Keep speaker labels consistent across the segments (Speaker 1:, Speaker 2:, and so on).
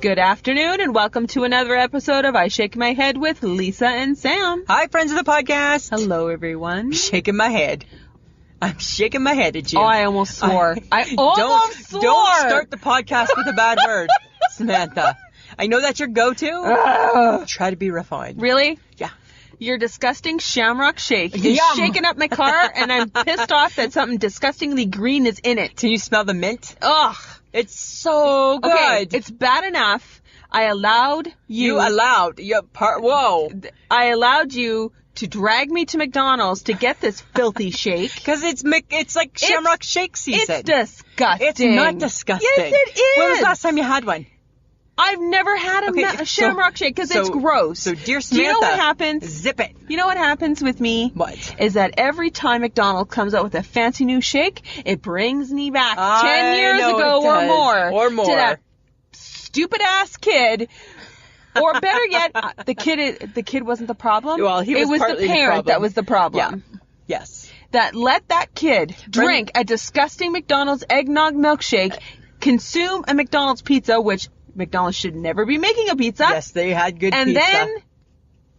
Speaker 1: Good afternoon and welcome to another episode of I Shake My Head with Lisa and Sam.
Speaker 2: Hi, friends of the podcast.
Speaker 1: Hello, everyone.
Speaker 2: I'm shaking my head. I'm shaking my head at you.
Speaker 1: Oh, I almost swore. I almost swore.
Speaker 2: Don't start the podcast with a bad word, Samantha. I know that's your go-to. Try to be refined.
Speaker 1: Really?
Speaker 2: Yeah.
Speaker 1: Your disgusting Shamrock shake is
Speaker 2: Yum.
Speaker 1: shaking up my car, and I'm pissed off that something disgustingly green is in it.
Speaker 2: Can you smell the mint?
Speaker 1: Ugh.
Speaker 2: It's so good.
Speaker 1: Okay, it's bad enough. I allowed you.
Speaker 2: Whoa.
Speaker 1: I allowed you to drag me to McDonald's to get this filthy shake.
Speaker 2: Because it's like Shamrock shake season.
Speaker 1: It's disgusting.
Speaker 2: It's not disgusting.
Speaker 1: Yes, it is.
Speaker 2: When was the last time you had one?
Speaker 1: I've never had a Shamrock shake because it's gross.
Speaker 2: So, dear Samantha,
Speaker 1: do you know what happens?
Speaker 2: Zip it.
Speaker 1: You know what happens with me?
Speaker 2: What?
Speaker 1: Is that every time McDonald's comes out with a fancy new shake, it brings me back 10 years ago or more.
Speaker 2: Or more.
Speaker 1: To that stupid-ass kid. Or better yet, the kid wasn't the problem.
Speaker 2: Well,
Speaker 1: it was the parent that was the problem.
Speaker 2: Yeah. Yes.
Speaker 1: That let that kid drink a disgusting McDonald's eggnog milkshake, consume a McDonald's pizza, which McDonald's should never be making a pizza.
Speaker 2: Yes, they had good pizza.
Speaker 1: And then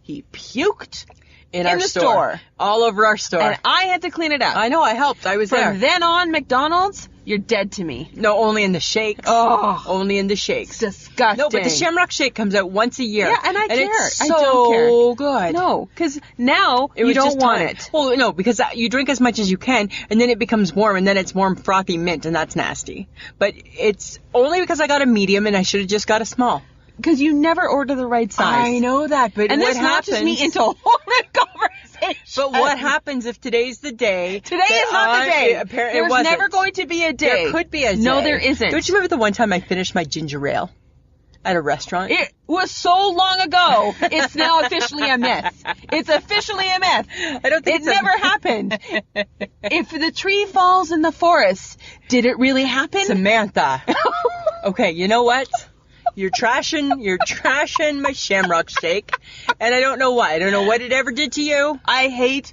Speaker 1: he puked
Speaker 2: in
Speaker 1: the
Speaker 2: our
Speaker 1: store.
Speaker 2: All over our store.
Speaker 1: And I had to clean it up.
Speaker 2: I know, I helped. I was there.
Speaker 1: From then on, McDonald's, you're dead to me.
Speaker 2: No, only in the shakes.
Speaker 1: Oh.
Speaker 2: Only in the shakes.
Speaker 1: It's disgusting.
Speaker 2: No, but the Shamrock shake comes out once a year.
Speaker 1: Yeah, and I care.
Speaker 2: It's so
Speaker 1: I don't care.
Speaker 2: good.
Speaker 1: No, because now you don't want it.
Speaker 2: Well, no, because you drink as much as you can, and then it becomes warm, and then it's warm, frothy mint, and that's nasty. But it's only because I got a medium, and I should have just got a small.
Speaker 1: Because you never order the right size.
Speaker 2: I know that, but
Speaker 1: and
Speaker 2: what
Speaker 1: this
Speaker 2: happens...
Speaker 1: launches me into a whole new conversation.
Speaker 2: But what happens if today's the day?
Speaker 1: Today is not the day.
Speaker 2: There's
Speaker 1: never going to be a day.
Speaker 2: There could be a day.
Speaker 1: No, there isn't.
Speaker 2: Don't you remember the one time I finished my ginger ale at a restaurant?
Speaker 1: It was so long ago. It's now officially a myth. It's officially a myth.
Speaker 2: I don't think
Speaker 1: it never happened. If the tree falls in the forest, did it really happen?
Speaker 2: Samantha. Okay, you know what? You're trashing my Shamrock shake, and I don't know why. I don't know what it ever did to you.
Speaker 1: I hate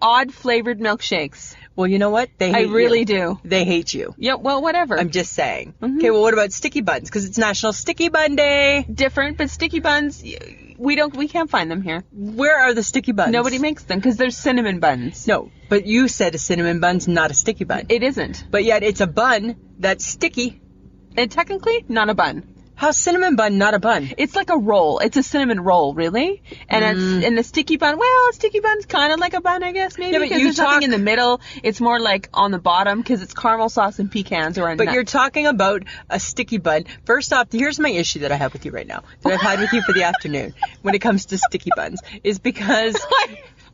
Speaker 1: odd flavored milkshakes.
Speaker 2: Well, you know what? They hate
Speaker 1: I really do.
Speaker 2: They hate you.
Speaker 1: Yeah, well, whatever.
Speaker 2: I'm just saying. Mm-hmm. Okay, well, what about sticky buns? Because it's National Sticky Bun Day.
Speaker 1: Different, but sticky buns, we can't find them here.
Speaker 2: Where are the sticky buns?
Speaker 1: Nobody makes them because they're cinnamon buns.
Speaker 2: No, but you said a cinnamon bun's not a sticky bun.
Speaker 1: It isn't.
Speaker 2: But yet it's a bun that's sticky.
Speaker 1: And technically, not a bun.
Speaker 2: How's cinnamon bun not a bun?
Speaker 1: It's like a roll. It's a cinnamon roll, really. And the sticky bun, well, a sticky bun's kind of like a bun, I guess, maybe.
Speaker 2: Yeah, but
Speaker 1: because there's nothing in the middle. It's more like on the bottom because it's caramel sauce and pecans or a
Speaker 2: But
Speaker 1: nut.
Speaker 2: you're talking about a sticky bun. First off, here's my issue that I have with you right now, that I've had with you for the afternoon when it comes to sticky buns, is because...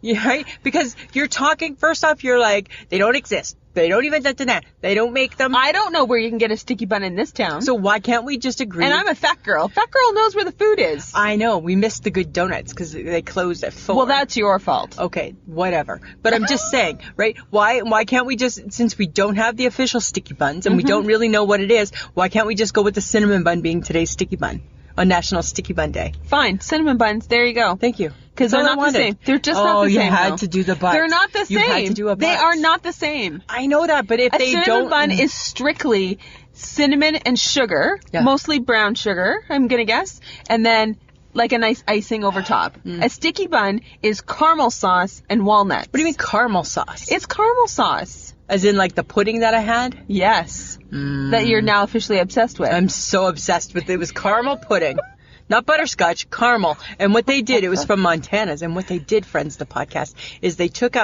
Speaker 2: Yeah, right? Because you're talking, first off, you're like, they don't exist. They don't even, they don't make them.
Speaker 1: I don't know where you can get a sticky bun in this town.
Speaker 2: So why can't we just agree?
Speaker 1: And I'm a fat girl. Fat girl knows where the food is.
Speaker 2: I know. We missed the good donuts because they closed at 4.
Speaker 1: Well, that's your fault.
Speaker 2: Okay, whatever. But I'm just saying, right? Why can't we just, since we don't have the official sticky buns and we don't really know what it is, why can't we just go with the cinnamon bun being today's sticky bun on National Sticky Bun Day?
Speaker 1: Fine. Cinnamon buns. There you go.
Speaker 2: Thank you.
Speaker 1: Because they're not the same. They're just not the same.
Speaker 2: Oh, you had to do the butt.
Speaker 1: They're not the same.
Speaker 2: You had to do a butt.
Speaker 1: They are not the same.
Speaker 2: I know that, but if they don't...
Speaker 1: A cinnamon bun is strictly cinnamon and sugar, mostly brown sugar, I'm going to guess, and then like a nice icing over top. A sticky bun is caramel sauce and walnuts.
Speaker 2: What do you mean caramel sauce?
Speaker 1: It's caramel sauce.
Speaker 2: As in like the pudding that I had?
Speaker 1: Yes. That you're now officially obsessed with.
Speaker 2: I'm so obsessed with it. It was caramel pudding. Not butterscotch, caramel. And what they did, it was from Montana's, and what they did, friends of the podcast, is they took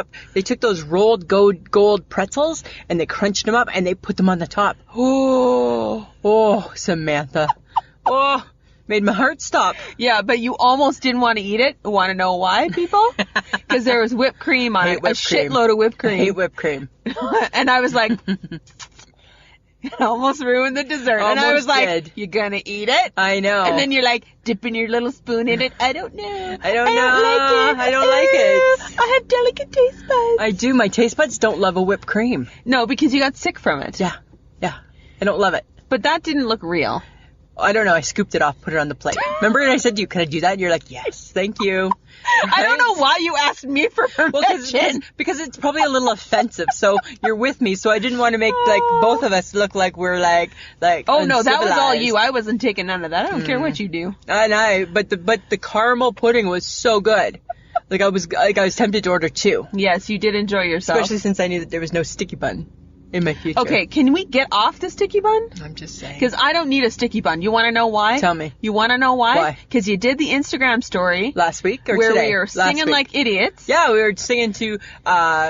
Speaker 2: those rolled gold pretzels, and they crunched them up, and they put them on the top. Oh, Samantha. Oh, made my heart stop.
Speaker 1: Yeah, but you almost didn't want to eat it. Want to know why, people? Because there was whipped cream on it. A shitload of whipped cream.
Speaker 2: I hate whipped cream.
Speaker 1: And I was like... It almost ruined the dessert.
Speaker 2: Almost
Speaker 1: and I was like,
Speaker 2: did.
Speaker 1: You gonna eat it?
Speaker 2: I know.
Speaker 1: And then you're like, dipping your little spoon in it. I don't know.
Speaker 2: I don't know. I don't like it.
Speaker 1: I have delicate taste buds.
Speaker 2: I do. My taste buds don't love a whipped cream.
Speaker 1: No, because you got sick from it.
Speaker 2: Yeah. I don't love it.
Speaker 1: But that didn't look real.
Speaker 2: I don't know. I scooped it off, put it on the plate. Remember I said to you, can I do that? And you're like, yes, thank you. Right?
Speaker 1: I don't know why you asked me for permission.
Speaker 2: Because it's probably a little offensive. So you're with me. So I didn't want to make like both of us look like we're like.
Speaker 1: Oh no, that was all you. I wasn't taking none of that. I don't care what you do.
Speaker 2: But the caramel pudding was so good. I was tempted to order 2.
Speaker 1: Yes, you did enjoy yourself.
Speaker 2: Especially since I knew that there was no sticky bun in my future.
Speaker 1: Okay, can we get off the sticky bun?
Speaker 2: I'm just saying.
Speaker 1: Because I don't need a sticky bun. You want to know why?
Speaker 2: Tell me.
Speaker 1: You want to know why?
Speaker 2: Why?
Speaker 1: Because you did the Instagram story.
Speaker 2: Last week or
Speaker 1: where
Speaker 2: today?
Speaker 1: We were singing like idiots.
Speaker 2: Yeah, we were singing to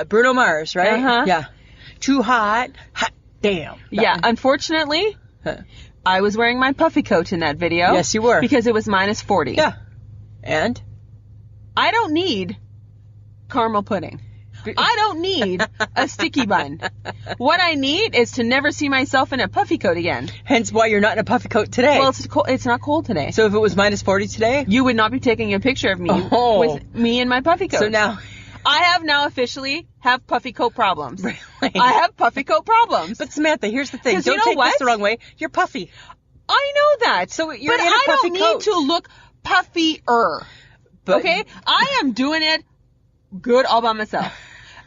Speaker 2: Bruno Mars, right?
Speaker 1: Uh-huh.
Speaker 2: Yeah. Too hot. Hot damn.
Speaker 1: Yeah, unfortunately, I was wearing my puffy coat in that video.
Speaker 2: Yes, you were.
Speaker 1: Because it was minus 40.
Speaker 2: Yeah. And?
Speaker 1: I don't need caramel pudding. I don't need a sticky bun. What I need is to never see myself in a puffy coat again.
Speaker 2: Hence why you're not in a puffy coat today.
Speaker 1: Well, it's not cold today.
Speaker 2: So if it was minus 40 today?
Speaker 1: You would not be taking a picture of me with me in my puffy coat.
Speaker 2: So now...
Speaker 1: I have now officially have puffy coat problems.
Speaker 2: Really?
Speaker 1: I have puffy coat problems.
Speaker 2: But Samantha, here's the thing. Don't take this the wrong way. You're puffy.
Speaker 1: I know that.
Speaker 2: So you're
Speaker 1: in a
Speaker 2: puffy coat.
Speaker 1: But I don't need to look puffier.
Speaker 2: But,
Speaker 1: okay? I am doing it good all by myself.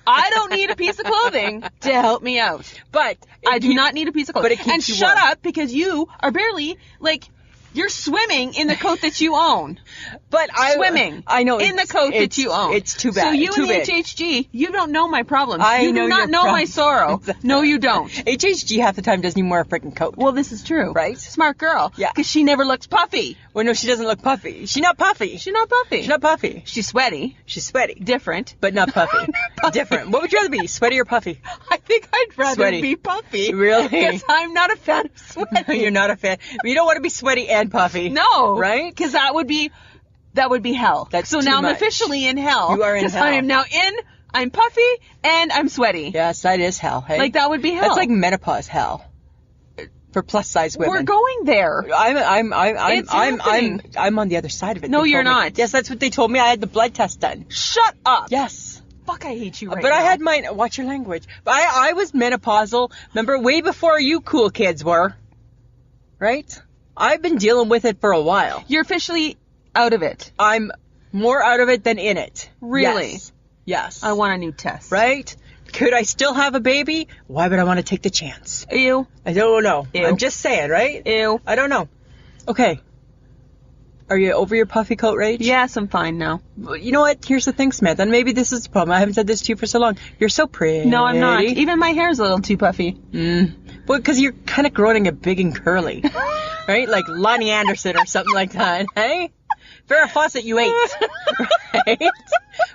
Speaker 1: I don't need a piece of clothing to help me out.
Speaker 2: But
Speaker 1: I do not need a piece of clothing.
Speaker 2: But it keeps
Speaker 1: and
Speaker 2: you
Speaker 1: shut
Speaker 2: warm.
Speaker 1: up, because you are barely, you're swimming in the coat that you own.
Speaker 2: But I know
Speaker 1: in the coat that you own.
Speaker 2: It's too bad.
Speaker 1: So you
Speaker 2: too
Speaker 1: and
Speaker 2: big.
Speaker 1: HHG, you don't know my problems.
Speaker 2: You
Speaker 1: do not know my sorrow. No, you don't.
Speaker 2: HHG half the time doesn't even wear a freaking coat.
Speaker 1: Well, this is true.
Speaker 2: Right?
Speaker 1: Smart girl.
Speaker 2: Yeah.
Speaker 1: Because she never looks puffy.
Speaker 2: Well, no, she doesn't look puffy. She's not puffy.
Speaker 1: She's not puffy.
Speaker 2: She's not puffy.
Speaker 1: She's sweaty.
Speaker 2: She's sweaty.
Speaker 1: Different.
Speaker 2: But not puffy. Different. What would you rather be, sweaty or puffy?
Speaker 1: I think I'd rather
Speaker 2: Sweaty.
Speaker 1: be puffy.
Speaker 2: Really?
Speaker 1: Because I'm not a fan of sweaty.
Speaker 2: You're not a fan. You don't want to be sweaty and puffy.
Speaker 1: No.
Speaker 2: Right?
Speaker 1: Because that would be hell.
Speaker 2: That's
Speaker 1: so
Speaker 2: too
Speaker 1: now
Speaker 2: much.
Speaker 1: I'm officially in hell.
Speaker 2: You are in hell.
Speaker 1: I am now I'm puffy and I'm sweaty.
Speaker 2: Yes, that is hell. Hey?
Speaker 1: That would be hell.
Speaker 2: That's like menopause hell. For plus size women.
Speaker 1: We're going there.
Speaker 2: I'm on the other side of it.
Speaker 1: No, you're not.
Speaker 2: Yes, that's what they told me. I had the blood test done.
Speaker 1: Shut up.
Speaker 2: Yes.
Speaker 1: Fuck, I hate you right
Speaker 2: But
Speaker 1: now.
Speaker 2: I had mine. Watch your language. But I was menopausal. Remember, way before you cool kids were. Right? I've been dealing with it for a while.
Speaker 1: You're officially out of it.
Speaker 2: I'm more out of it than in it.
Speaker 1: Really?
Speaker 2: Yes.
Speaker 1: I want a new test.
Speaker 2: Right? Could I still have a baby? Why would I want to take the chance?
Speaker 1: Ew.
Speaker 2: I don't know.
Speaker 1: Ew.
Speaker 2: I'm just saying, right?
Speaker 1: Ew.
Speaker 2: I don't know. Okay. Are you over your puffy coat rage?
Speaker 1: Yes, I'm fine now.
Speaker 2: You know what? Here's the thing, Samantha, and maybe this is the problem. I haven't said this to you for so long. You're so pretty.
Speaker 1: No, I'm not. Even my hair's a little too puffy.
Speaker 2: Well, because you're kind of growing it big and curly. Right? Like Lonnie Anderson or something like that, hey? Farrah Fawcett, you ate. Right?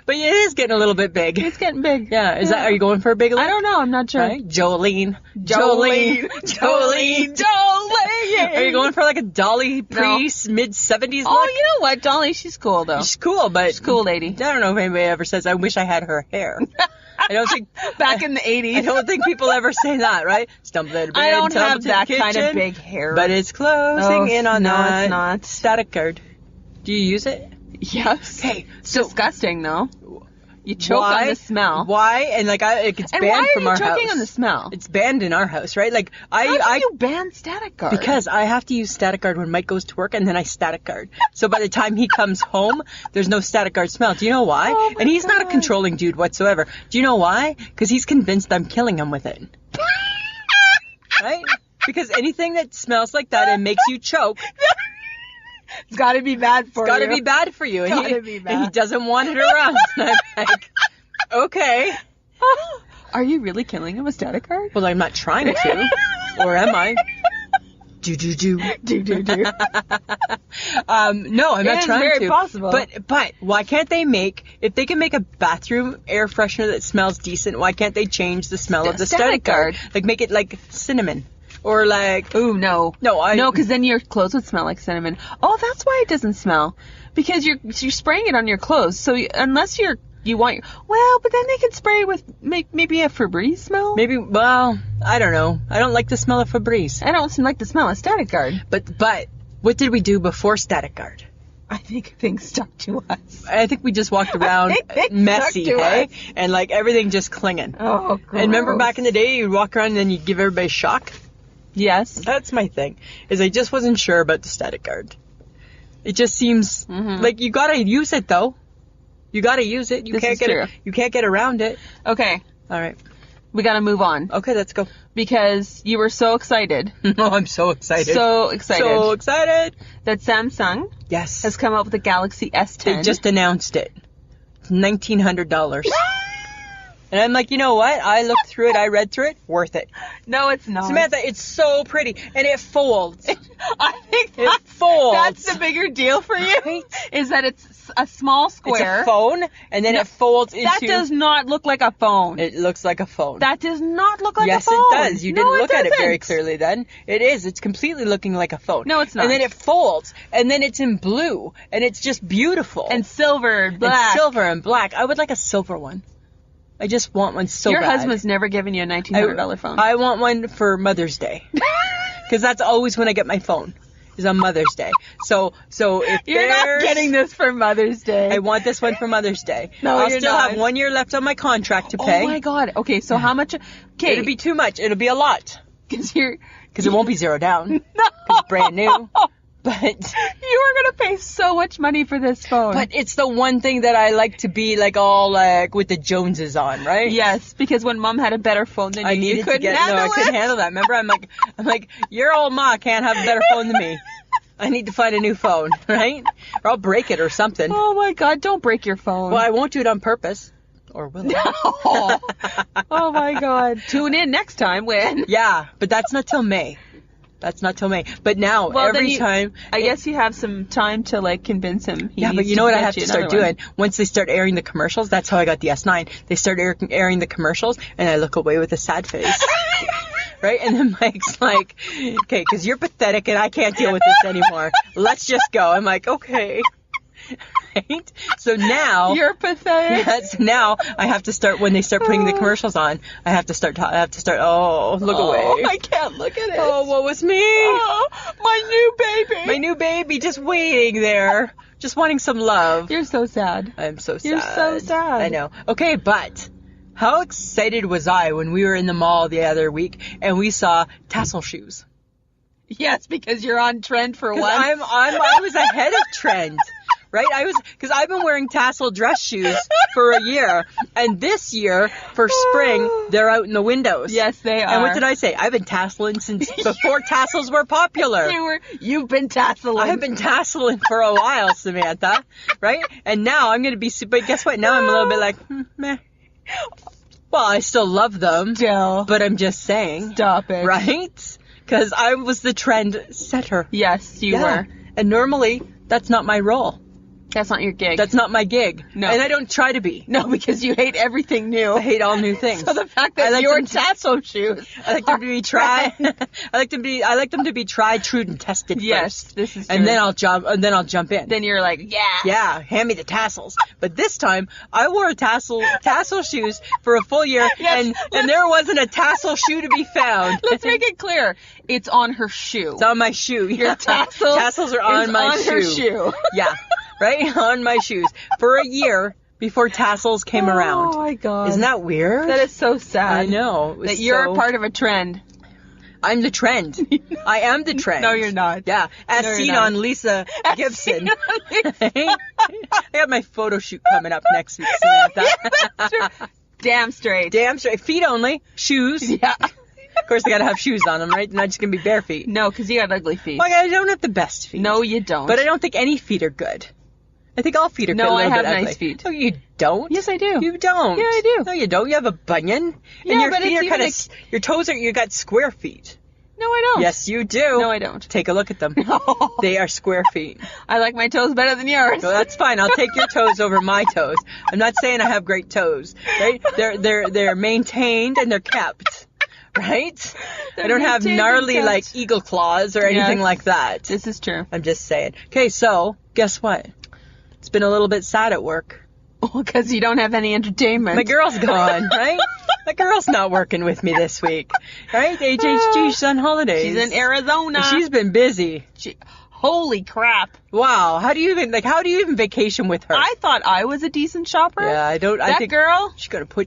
Speaker 2: But it is getting a little bit big.
Speaker 1: It's getting big.
Speaker 2: Yeah. Are you going for a big look?
Speaker 1: I don't know. I'm not sure.
Speaker 2: Right? Jolene.
Speaker 1: Jolene.
Speaker 2: Are you going for like a Dolly Priest mid-70s look?
Speaker 1: Oh, you know what? Dolly, she's cool, though.
Speaker 2: She's cool, but...
Speaker 1: She's a cool lady.
Speaker 2: I don't know if anybody ever says, I wish I had her hair. I don't think...
Speaker 1: Back in the 80s.
Speaker 2: I don't think people ever say that, right? Stumble out of bed,
Speaker 1: I don't
Speaker 2: tumble
Speaker 1: have
Speaker 2: to
Speaker 1: that
Speaker 2: the
Speaker 1: kind of
Speaker 2: kitchen,
Speaker 1: big hair.
Speaker 2: But it's closing in on that.
Speaker 1: No, it's not.
Speaker 2: Static guard. Do you use it?
Speaker 1: Yes.
Speaker 2: Hey,
Speaker 1: it's disgusting, though. You choke on the smell.
Speaker 2: Why? And it gets banned from our house.
Speaker 1: And why are you choking on the smell?
Speaker 2: It's banned in our house, right?
Speaker 1: How do you ban static guard?
Speaker 2: Because I have to use static guard when Mike goes to work, and then I static guard. So by the time he comes home, there's no static guard smell. Do you know why?
Speaker 1: Oh
Speaker 2: and he's not a controlling dude whatsoever. Do you know why? Because he's convinced I'm killing him with it. Right? Because anything that smells like that and makes you choke...
Speaker 1: It's got to be bad for you.
Speaker 2: It's got to be bad for you. And he doesn't want it around. And I'm like, okay.
Speaker 1: Are you really killing him with static guard?
Speaker 2: Well, I'm not trying to. Or am I? Do.
Speaker 1: Do.
Speaker 2: No, I'm not trying
Speaker 1: very
Speaker 2: to.
Speaker 1: Possible.
Speaker 2: But why can't they if they can make a bathroom air freshener that smells decent, why can't they change the smell of the static guard? Like make it like cinnamon. Or like...
Speaker 1: Ooh, no.
Speaker 2: No,
Speaker 1: because then your clothes would smell like cinnamon. Oh, that's why it doesn't smell. Because you're spraying it on your clothes. So unless you want... Well, but then they could spray with maybe a Febreze smell?
Speaker 2: Maybe, well, I don't know. I don't like the smell of Febreze.
Speaker 1: I don't like the smell of static guard.
Speaker 2: But what did we do before static guard?
Speaker 1: I think things stuck to us.
Speaker 2: I think we just walked around messy, hey? And like everything just clinging.
Speaker 1: Oh, gross.
Speaker 2: And remember back in the day, you'd walk around and then you'd give everybody shock?
Speaker 1: Yes.
Speaker 2: That's my thing. Is I just wasn't sure about the static guard. It just seems like you gotta use it though. You gotta use it. You
Speaker 1: This
Speaker 2: can't
Speaker 1: is
Speaker 2: get
Speaker 1: true.
Speaker 2: You can't get around it.
Speaker 1: Okay.
Speaker 2: All right.
Speaker 1: We gotta move on.
Speaker 2: Okay, let's go.
Speaker 1: Because you were so excited.
Speaker 2: Oh, I'm so excited.
Speaker 1: So excited.
Speaker 2: So excited.
Speaker 1: That Samsung
Speaker 2: Yes.
Speaker 1: has come up with the Galaxy S10.
Speaker 2: They just announced it. It's $1,900. And I'm like, you know what? I looked through it. I read through it. Worth it.
Speaker 1: No, it's not.
Speaker 2: Samantha, it's so pretty. And it folds.
Speaker 1: I think
Speaker 2: It folds.
Speaker 1: that's the bigger deal for you.
Speaker 2: Right?
Speaker 1: Is that it's a small square.
Speaker 2: It's a phone, and then it folds into...
Speaker 1: That does not look like a phone.
Speaker 2: It looks like a phone.
Speaker 1: That does not look like
Speaker 2: Yes,
Speaker 1: a phone.
Speaker 2: it does. You didn't look at it very clearly then. It is. It's completely looking like a phone.
Speaker 1: No, it's not.
Speaker 2: And then it folds, and then it's in blue, and it's just beautiful.
Speaker 1: And silver, black.
Speaker 2: And silver and black. I would like a silver one. I just want one so
Speaker 1: Your
Speaker 2: bad.
Speaker 1: husband's never given you a $1,900 phone.
Speaker 2: I want one for Mother's Day. Because that's always when I get my phone, is on Mother's Day. So if
Speaker 1: You're not getting this for Mother's Day.
Speaker 2: I want this one for Mother's Day.
Speaker 1: No,
Speaker 2: I'll
Speaker 1: you're
Speaker 2: still
Speaker 1: not.
Speaker 2: have 1 year left on my contract to pay.
Speaker 1: Oh my God. Okay, so how much? Okay,
Speaker 2: It'll be too much. It'll be a lot.
Speaker 1: because you're.
Speaker 2: Because it won't be zero down.
Speaker 1: No.
Speaker 2: 'Cause it's brand new. But
Speaker 1: You are gonna pay so much money for this phone.
Speaker 2: it's the one thing that I like to be like all like with the Joneses on, right?
Speaker 1: Yes, because when Mom had a better phone than you,
Speaker 2: I
Speaker 1: you
Speaker 2: needed to
Speaker 1: couldn't
Speaker 2: get
Speaker 1: handle
Speaker 2: no, I couldn't
Speaker 1: it.
Speaker 2: handle that. Remember, I'm like, your old ma can't have a better phone than me. I need to find a new phone, right? Or I'll break it or something.
Speaker 1: Oh my God! Don't break your phone.
Speaker 2: Well, I won't do it on purpose. Or will I?
Speaker 1: Oh my God! Tune in next time when.
Speaker 2: Yeah, but that's not till May. That's not till May. But now,
Speaker 1: Well, then
Speaker 2: every
Speaker 1: you-
Speaker 2: time...
Speaker 1: I guess you have some time to like convince him. He
Speaker 2: Yeah, but
Speaker 1: needs
Speaker 2: you know what I
Speaker 1: get
Speaker 2: have to
Speaker 1: you
Speaker 2: start
Speaker 1: another one.
Speaker 2: doing? Once they start airing the commercials, that's how I got the S9. They start airing the commercials, and I look away with a sad face. Right? And then Mike's like, okay, because you're pathetic and I can't deal with this anymore. Let's just go. I'm like, okay. Right? So now...
Speaker 1: You're pathetic.
Speaker 2: Yes, now I have to start, when they start putting the commercials on, I have to start, oh, look away.
Speaker 1: I can't look at it.
Speaker 2: Oh, what was me?
Speaker 1: Oh, my new baby.
Speaker 2: My new baby just waiting there, just wanting some love.
Speaker 1: You're so sad.
Speaker 2: I'm so sad.
Speaker 1: You're so sad.
Speaker 2: I know. Okay, but how excited was I when we were in the mall the other week and we saw tassel shoes?
Speaker 1: Yes, because you're on trend for
Speaker 2: 'Cause
Speaker 1: once.
Speaker 2: I was ahead of trend. Right? Because I've been wearing tassel dress shoes for a year. And this year, for spring, they're out in the windows.
Speaker 1: Yes, they are.
Speaker 2: And what did I say? I've been tasseling since before tassels were popular.
Speaker 1: You've been tasseling.
Speaker 2: I've been tasseling for a while, Samantha. Right? And now I'm going to be, but guess what? Now I'm a little bit like, meh. Well, I still love them.
Speaker 1: Still.
Speaker 2: But I'm just saying.
Speaker 1: Stop it.
Speaker 2: Right? Because I was the trend setter.
Speaker 1: Yes, you were.
Speaker 2: And normally, that's not my role.
Speaker 1: That's not your gig.
Speaker 2: That's not my gig.
Speaker 1: No.
Speaker 2: And I don't try to be.
Speaker 1: No, because you hate everything new.
Speaker 2: I hate all new things.
Speaker 1: So the fact that
Speaker 2: I like
Speaker 1: you're
Speaker 2: them
Speaker 1: in tassel shoes.
Speaker 2: I like them to be tried. I like them to be tried, true, and tested
Speaker 1: Yes,
Speaker 2: first.
Speaker 1: this is true.
Speaker 2: And then I'll jump in.
Speaker 1: Then you're like, yeah.
Speaker 2: Yeah, hand me the tassels. But this time, I wore tassel shoes for a full year,
Speaker 1: Yes,
Speaker 2: and there wasn't a tassel shoe to be found.
Speaker 1: Let's make it clear. It's on her shoe.
Speaker 2: It's on my shoe.
Speaker 1: Your
Speaker 2: tassels are on my shoe.
Speaker 1: her shoe.
Speaker 2: Yeah, right on my shoes for a year before tassels came around.
Speaker 1: Oh my God.
Speaker 2: Isn't that weird?
Speaker 1: That is so sad.
Speaker 2: I know. It was
Speaker 1: That you're
Speaker 2: so-
Speaker 1: a part of a trend.
Speaker 2: I'm the trend. I am the trend.
Speaker 1: No, you're not.
Speaker 2: Yeah, as
Speaker 1: No, you're
Speaker 2: seen
Speaker 1: not.
Speaker 2: on Lisa Gibson.
Speaker 1: Seen on Lisa.
Speaker 2: I got my photo shoot coming up next week, Samantha.
Speaker 1: That's true. Damn straight.
Speaker 2: Damn straight. Feet only. Shoes.
Speaker 1: Yeah.
Speaker 2: Of course, I gotta have shoes on them, right? They're not just gonna be bare feet.
Speaker 1: No, because you got ugly feet.
Speaker 2: Like, I don't have the best feet.
Speaker 1: No, you don't.
Speaker 2: But I don't think any feet are good. I think all feet are good.
Speaker 1: No,
Speaker 2: a little
Speaker 1: I have
Speaker 2: bit ugly.
Speaker 1: nice feet.
Speaker 2: No, you don't.
Speaker 1: Yes, I do.
Speaker 2: You don't.
Speaker 1: Yeah, I do.
Speaker 2: No, you don't. You have a bunion.
Speaker 1: Yeah,
Speaker 2: and your
Speaker 1: but
Speaker 2: feet
Speaker 1: it's
Speaker 2: are kind
Speaker 1: even
Speaker 2: of, your toes are, you got square feet.
Speaker 1: No, I don't.
Speaker 2: Yes, you do.
Speaker 1: No, I don't.
Speaker 2: Take a look at them. They are square feet.
Speaker 1: I like my toes better than yours.
Speaker 2: So that's fine. I'll take your toes over my toes. I'm not saying I have great toes, right? They're maintained and they're kept, right? I don't have
Speaker 1: maintained and
Speaker 2: gnarly
Speaker 1: kept.
Speaker 2: like eagle claws or anything
Speaker 1: Yes.
Speaker 2: like that.
Speaker 1: This is true.
Speaker 2: I'm just saying. Okay, so guess what? It's been a little bit sad at work.
Speaker 1: Because you don't have any entertainment.
Speaker 2: My girl's gone, right? My girl's not working with me this week, right? HHG, she's on holidays.
Speaker 1: She's in Arizona.
Speaker 2: And she's been busy.
Speaker 1: Holy crap.
Speaker 2: Wow. How do you even vacation with her?
Speaker 1: I thought I was a decent shopper.
Speaker 2: Yeah, I don't.
Speaker 1: That
Speaker 2: I think
Speaker 1: girl,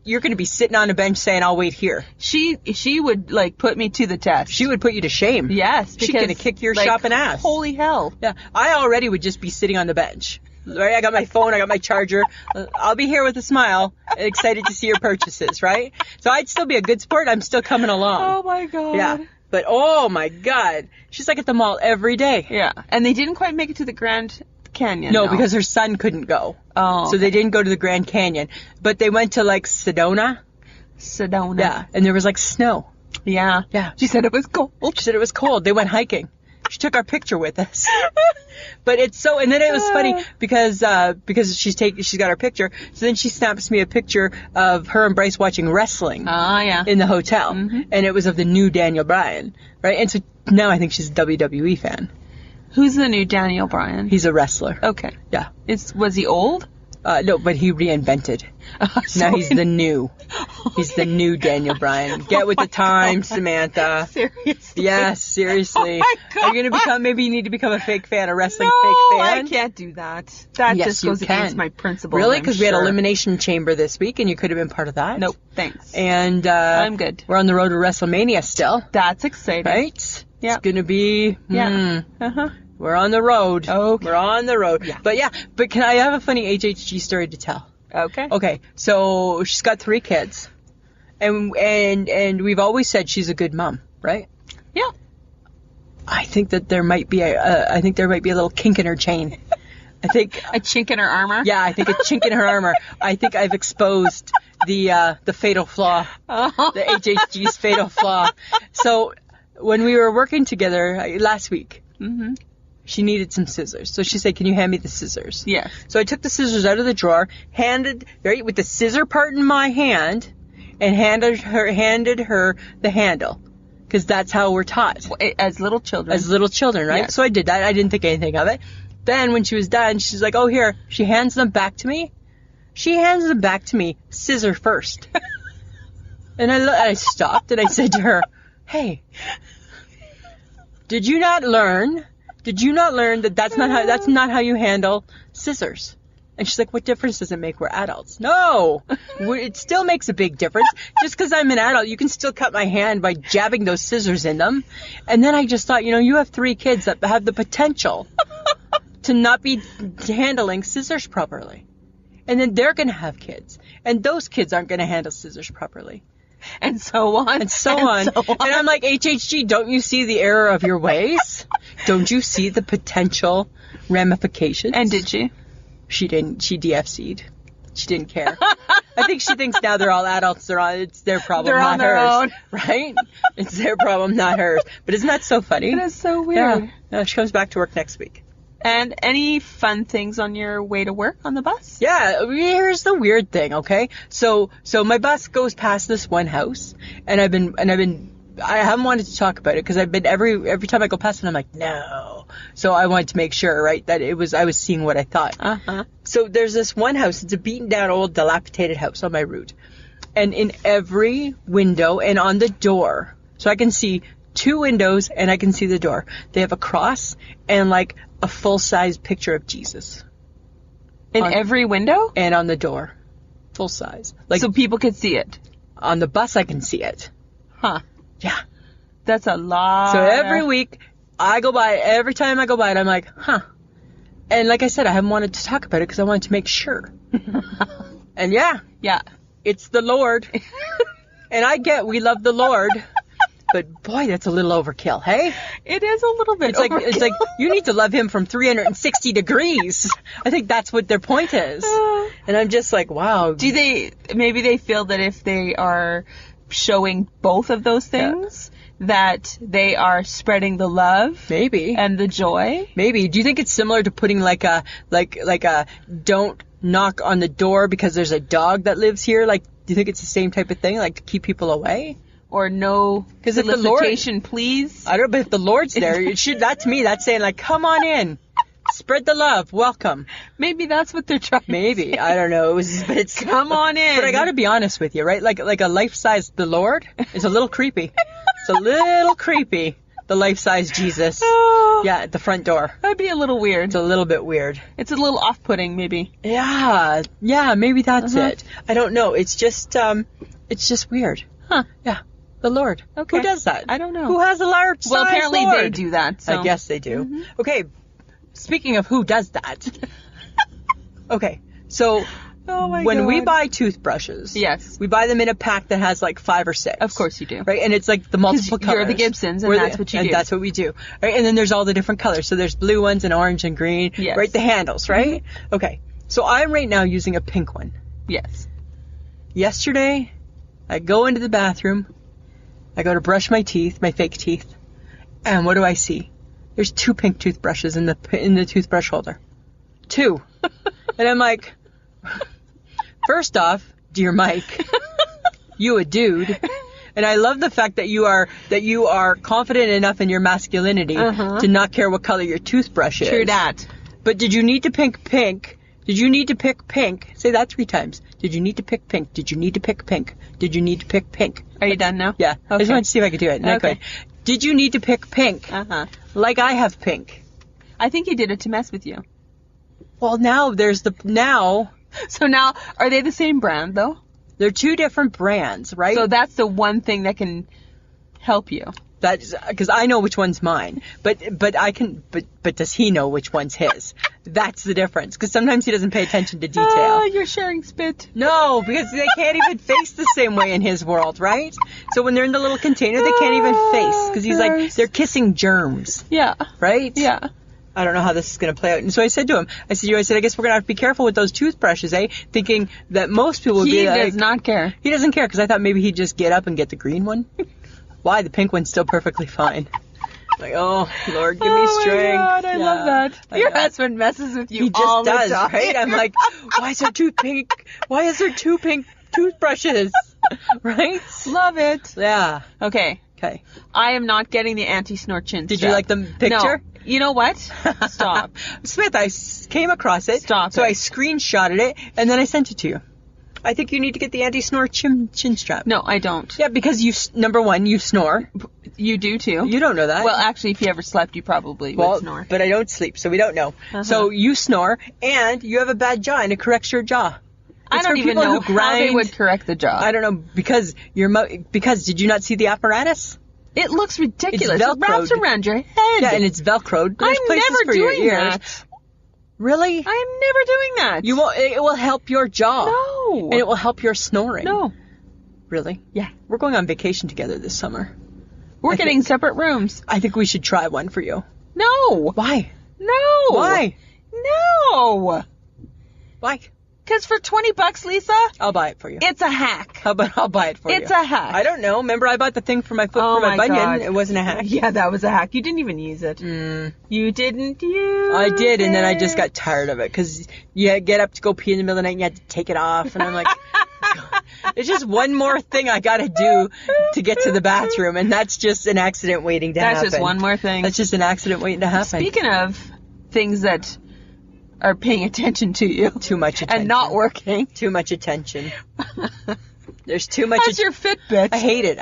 Speaker 2: you're gonna be sitting on a bench saying, "I'll wait here."
Speaker 1: she would like put me to the test.
Speaker 2: She would put you to shame.
Speaker 1: Yes,
Speaker 2: She's
Speaker 1: because,
Speaker 2: gonna kick your
Speaker 1: like,
Speaker 2: shopping ass.
Speaker 1: Holy hell.
Speaker 2: Yeah, I already would just be sitting on the bench. Right, I got my phone, I got my charger. I'll be here with a smile, excited to see your purchases, right? So I'd still be a good sport. I'm still coming along.
Speaker 1: Oh my god.
Speaker 2: Yeah. But oh my god, she's like at the mall every day.
Speaker 1: Yeah. And they didn't quite make it to the Grand Canyon.
Speaker 2: No, because her son couldn't go.
Speaker 1: Oh.
Speaker 2: So they didn't go to the Grand Canyon. But they went to like Sedona. Yeah. And there was like snow.
Speaker 1: Yeah.
Speaker 2: Yeah.
Speaker 1: She said it was cold.
Speaker 2: She said it was cold. They went hiking. She took our picture with us. But it's so, and then it was funny because she's got our picture. So then she snaps me a picture of her and Bryce watching wrestling.
Speaker 1: Ah, yeah.
Speaker 2: In the hotel.
Speaker 1: Mm-hmm.
Speaker 2: And it was of the new Daniel Bryan, right? And so now I think she's a WWE fan.
Speaker 1: Who's the new Daniel Bryan?
Speaker 2: He's a wrestler.
Speaker 1: Okay.
Speaker 2: Yeah.
Speaker 1: Was he old?
Speaker 2: No, but he reinvented. Now he's the new. He's the new Daniel Bryan. Get with the times, Samantha.
Speaker 1: Seriously?
Speaker 2: Yes, seriously.
Speaker 1: Oh my God.
Speaker 2: Are you gonna maybe you need to become a fake fan, a wrestling
Speaker 1: No,
Speaker 2: fake fan?
Speaker 1: I can't do that. That
Speaker 2: Yes,
Speaker 1: just goes
Speaker 2: you can.
Speaker 1: against my principles.
Speaker 2: Really?
Speaker 1: I'm
Speaker 2: Because we had
Speaker 1: sure.
Speaker 2: Elimination Chamber this week, and you could have been part of that.
Speaker 1: Nope, thanks.
Speaker 2: And
Speaker 1: I'm good.
Speaker 2: We're on the road to WrestleMania still,
Speaker 1: That's exciting.
Speaker 2: right?
Speaker 1: Yeah.
Speaker 2: It's gonna be.
Speaker 1: Yeah.
Speaker 2: We're on the road.
Speaker 1: Okay.
Speaker 2: We're on the road.
Speaker 1: Yeah.
Speaker 2: But can I have a funny HHG story to tell?
Speaker 1: Okay.
Speaker 2: Okay, so she's got 3 kids, and we've always said she's a good mom, right?
Speaker 1: Yeah.
Speaker 2: I think that there might be a little kink in her chain. I think
Speaker 1: A chink in her armor?
Speaker 2: yeah, I think a chink in her armor. I think I've exposed the fatal flaw, the HHG's fatal flaw. So when we were working together last week,
Speaker 1: Mm-hmm.
Speaker 2: she needed some scissors. So she said, "Can you hand me the scissors?"
Speaker 1: Yes.
Speaker 2: So I took the scissors out of the drawer, with the scissor part in my hand, and handed her the handle, because that's how we're taught
Speaker 1: As little children.
Speaker 2: as little children, right?
Speaker 1: Yes.
Speaker 2: So I did that. I didn't think anything of it. Then when she was done, she's like, "Oh, here." She hands them back to me. Scissor first. And I stopped and I said to her, "Hey, did you not learn that that's not how you handle scissors?" And she's like, "What difference does it make? We're adults." No, it still makes a big difference. Just because I'm an adult, you can still cut my hand by jabbing those scissors in them. And then I just thought, you have 3 kids that have the potential to not be handling scissors properly. And then they're going to have kids. And those kids aren't going to handle scissors properly.
Speaker 1: and so on.
Speaker 2: And so on. And I'm like, HHG, don't you see the error of your ways? Don't you see the potential ramifications?
Speaker 1: And did she?
Speaker 2: She didn't. She DFC'd. She didn't care. I think she thinks now they're all adults. It's their problem,
Speaker 1: They're
Speaker 2: not
Speaker 1: on their
Speaker 2: hers.
Speaker 1: own.
Speaker 2: Right? It's their problem, not hers. But isn't that so funny?
Speaker 1: It is so weird.
Speaker 2: Yeah. She comes back to work next week.
Speaker 1: And any fun things on your way to work on the bus?
Speaker 2: Yeah, here's the weird thing, okay? So my bus goes past this one house, and I haven't wanted to talk about it because I've been every time I go past it, I'm like, no. So I wanted to make sure, right, that I was seeing what I thought.
Speaker 1: Uh-huh.
Speaker 2: So there's this one house. It's a beaten down old dilapidated house on my route, and in every window and on the door, so I can see 2 windows and I can see the door. They have a cross and like a full-size picture of Jesus.
Speaker 1: In every window?
Speaker 2: And on the door. Full size. Like,
Speaker 1: so people could see it?
Speaker 2: On the bus I can see it.
Speaker 1: Huh.
Speaker 2: Yeah.
Speaker 1: That's a lot.
Speaker 2: So every week, every time I go by it, I'm like, huh. And like I said, I haven't wanted to talk about it because I wanted to make sure. And yeah.
Speaker 1: Yeah.
Speaker 2: It's the Lord. And we love the Lord. But boy, that's a little overkill, hey?
Speaker 1: It is a little bit overkill.
Speaker 2: It's like you need to love him from 360 degrees. I think that's what their point is. And I'm just like, wow.
Speaker 1: Maybe they feel that if they are showing both of those things, that they are spreading the love,
Speaker 2: maybe,
Speaker 1: and the joy.
Speaker 2: Maybe. Do you think it's similar to putting like a don't knock on the door because there's a dog that lives here? Like, do you think it's the same type of thing, like to keep people away?
Speaker 1: Or no solicitation, please?
Speaker 2: I don't know, but if the Lord's there, to me, that's saying like, come on in. Spread the love. Welcome.
Speaker 1: Maybe that's what they're trying to say.
Speaker 2: I don't know. But
Speaker 1: come on in.
Speaker 2: But I got to be honest with you, right? Like a life-size the Lord is a little creepy. It's a little creepy the life-size Jesus.
Speaker 1: Oh,
Speaker 2: Yeah, at the front door.
Speaker 1: that'd be a little weird.
Speaker 2: It's a little bit weird.
Speaker 1: It's a little off-putting, maybe.
Speaker 2: Yeah, maybe that's it. I don't know. It's just weird.
Speaker 1: Huh.
Speaker 2: Yeah, the Lord.
Speaker 1: Okay.
Speaker 2: Who does that?
Speaker 1: I don't know.
Speaker 2: Who has a large
Speaker 1: Well,
Speaker 2: size
Speaker 1: apparently
Speaker 2: Lord?
Speaker 1: they do that. So.
Speaker 2: I guess they do. Okay, speaking of who does that. Okay, so
Speaker 1: Oh my
Speaker 2: when
Speaker 1: God.
Speaker 2: we buy toothbrushes,
Speaker 1: Yes.
Speaker 2: we buy them in a pack that has like 5 or 6.
Speaker 1: Of course you do.
Speaker 2: Right, and it's like the multiple colors.
Speaker 1: You're the Gibsons, and that's what you do.
Speaker 2: And that's what we do. Right, and then there's all the different colors. So there's blue ones and orange and green.
Speaker 1: Yes.
Speaker 2: Right, the handles, right? Okay, so I'm right now using a pink one.
Speaker 1: Yes.
Speaker 2: Yesterday, I go into the bathroom. I go to brush my teeth, my fake teeth, and what do I see? There's 2 pink toothbrushes in the toothbrush holder. 2. And I'm like, first off, dear Mike, you a dude. And I love the fact that you are confident enough in your masculinity to not care what color your toothbrush is.
Speaker 1: True that.
Speaker 2: But did you need to pick pink? Did you need to pick pink? Say that 3 times. Did you need to pick pink? Did you need to pick pink? Did you need to pick pink?
Speaker 1: Are you done now?
Speaker 2: Yeah. I just wanted to see if I could do it.
Speaker 1: Okay.
Speaker 2: Did you need to pick pink? Like I have pink.
Speaker 1: I think he did it to mess with you.
Speaker 2: Well, now
Speaker 1: So now, are they the same brand, though?
Speaker 2: they're 2 different brands, right?
Speaker 1: So that's the one thing that can help you.
Speaker 2: That's because I know which one's mine, but does he know which one's his? That's the difference. Because sometimes he doesn't pay attention to detail.
Speaker 1: You're sharing spit.
Speaker 2: No, because they can't even face the same way in his world, right? So when they're in the little container, they can't even face because he's like
Speaker 1: gross.
Speaker 2: they're kissing germs,
Speaker 1: Yeah.
Speaker 2: right?
Speaker 1: Yeah.
Speaker 2: I don't know how this is going to play out. And so I said to him, I said, I guess we're going to have to be careful with those toothbrushes, eh? Thinking that most people would be like...
Speaker 1: He does not care.
Speaker 2: He doesn't care, because I thought maybe he'd just get up and get the green one. Why? The pink one's still perfectly fine. Like, oh, Lord, give me strength.
Speaker 1: Oh, my God, I love that. Your husband messes with you
Speaker 2: He just
Speaker 1: all
Speaker 2: does,
Speaker 1: the time.
Speaker 2: right? I'm like, why is there 2 pink? Why is there 2 pink toothbrushes? Right?
Speaker 1: Love it.
Speaker 2: Yeah.
Speaker 1: Okay.
Speaker 2: Okay.
Speaker 1: I am not getting the anti-snore chin
Speaker 2: Did
Speaker 1: strap.
Speaker 2: you like the picture?
Speaker 1: No. You know what? Stop.
Speaker 2: Smith, I came across it.
Speaker 1: Stop
Speaker 2: So
Speaker 1: it.
Speaker 2: I screenshotted it, and then I sent it to you. I think you need to get the anti-snore chin strap.
Speaker 1: No, I don't.
Speaker 2: Yeah, because number one, you snore.
Speaker 1: You do too.
Speaker 2: You don't know that.
Speaker 1: Well, actually, if you ever slept, you probably would snore.
Speaker 2: But I don't sleep, so we don't know. So you snore, and you have a bad jaw, and it corrects your jaw.
Speaker 1: I don't even know how they would correct the jaw.
Speaker 2: I don't know, because did you not see the apparatus?
Speaker 1: It looks ridiculous.
Speaker 2: It's
Speaker 1: It wraps
Speaker 2: Velcroed.
Speaker 1: around your head.
Speaker 2: Yeah, and it's Velcroed. There's
Speaker 1: I'm
Speaker 2: places
Speaker 1: never
Speaker 2: for your
Speaker 1: doing
Speaker 2: ears.
Speaker 1: that.
Speaker 2: Really?
Speaker 1: I'm never doing that.
Speaker 2: You won't. It will help your jaw.
Speaker 1: No.
Speaker 2: And it will help your snoring.
Speaker 1: No.
Speaker 2: Really?
Speaker 1: Yeah.
Speaker 2: We're going on vacation together this summer.
Speaker 1: We're getting separate rooms.
Speaker 2: I think we should try one for you.
Speaker 1: No.
Speaker 2: Why?
Speaker 1: No.
Speaker 2: Why?
Speaker 1: No.
Speaker 2: Why?
Speaker 1: Because for $20, Lisa,
Speaker 2: I'll buy it for you.
Speaker 1: it's a hack.
Speaker 2: How about I'll buy it for you?
Speaker 1: It's a hack.
Speaker 2: I don't know. Remember I bought the thing for my foot
Speaker 1: Oh
Speaker 2: for my
Speaker 1: my
Speaker 2: bunion?
Speaker 1: God.
Speaker 2: It wasn't a hack.
Speaker 1: Yeah, that was a hack. You didn't even use it. You didn't use
Speaker 2: I did, and then I just
Speaker 1: it.
Speaker 2: got tired of it because you get up to go pee in the middle of the night and you had to take it off, and I'm like, it's just one more thing I got to do to get to the bathroom, and that's just an accident waiting to happen.
Speaker 1: That's just one more thing.
Speaker 2: That's just an accident waiting to happen.
Speaker 1: Speaking of things that are paying attention to you.
Speaker 2: Too much attention.
Speaker 1: And not working.
Speaker 2: Too much attention. There's too much.
Speaker 1: That's your Fitbit.
Speaker 2: I hate it.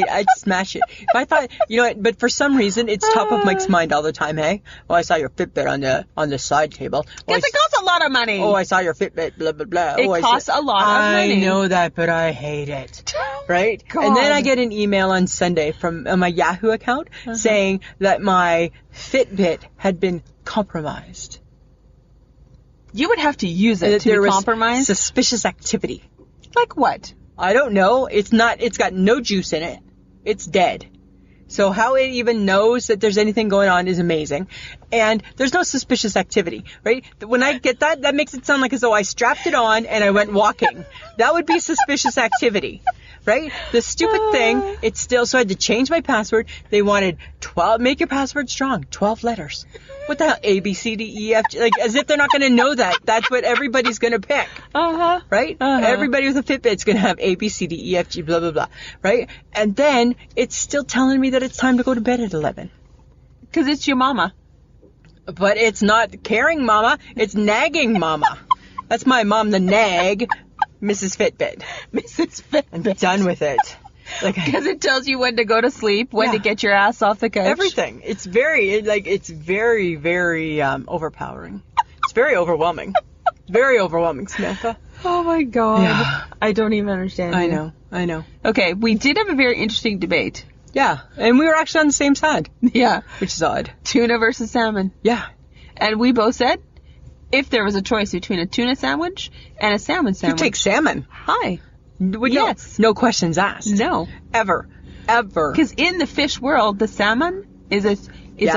Speaker 2: I'd smash it. If I thought, you know what, but for some reason, it's top of Mike's mind all the time, hey? Oh, I saw your Fitbit on the side table.
Speaker 1: Because it costs a lot of money.
Speaker 2: Oh, I saw your Fitbit, blah, blah, blah.
Speaker 1: It costs a lot of money.
Speaker 2: I know that, but I hate it. Right?
Speaker 1: God.
Speaker 2: And then I get an email on Sunday from my Yahoo account saying that my Fitbit had been compromised.
Speaker 1: You would have to use it to
Speaker 2: There
Speaker 1: be
Speaker 2: was
Speaker 1: compromised.
Speaker 2: suspicious activity.
Speaker 1: Like what?
Speaker 2: I don't know. It's got no juice in it. It's dead. So how it even knows that there's anything going on is amazing. And there's no suspicious activity, right? When I get that makes it sound like as though I strapped it on and I went walking. That would be suspicious activity, right? The stupid thing, it's still, so I had to change my password. They wanted 12, make your password strong, 12 letters. What the hell? A, B, C, D, E, F, G, like as if they're not going to know that. That's what everybody's going to pick. Right? Everybody with a Fitbit's going to have A, B, C, D, E, F, G, blah, blah, blah. Right? And then it's still telling me that it's time to go to bed at 11.
Speaker 1: Because it's your mama.
Speaker 2: But it's not caring mama. It's nagging mama. That's my mom, the nag, Mrs. Fitbit.
Speaker 1: Mrs. Fitbit.
Speaker 2: I'm done with it. Like,
Speaker 1: because it tells you when to go to sleep, when to get your ass off the couch.
Speaker 2: Everything. It's very, very overpowering. It's very overwhelming. Very overwhelming, Samantha.
Speaker 1: Oh my God.
Speaker 2: Yeah.
Speaker 1: I don't even understand.
Speaker 2: I know.
Speaker 1: Okay, we did have a very interesting debate.
Speaker 2: Yeah, and we were actually on the same side.
Speaker 1: Yeah.
Speaker 2: Which is odd.
Speaker 1: Tuna versus salmon.
Speaker 2: Yeah.
Speaker 1: And we both said, if there was a choice between a tuna sandwich and a salmon sandwich.
Speaker 2: You take salmon.
Speaker 1: Hi.
Speaker 2: Yes. No questions asked.
Speaker 1: No.
Speaker 2: Ever.
Speaker 1: Because in the fish world, the salmon is a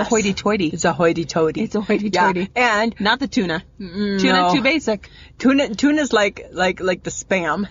Speaker 1: hoity-toity.
Speaker 2: It's a hoity-toity.
Speaker 1: It's a hoity-toity.
Speaker 2: Yeah. And
Speaker 1: not the tuna. Tuna, too basic.
Speaker 2: Tuna's like the Spam,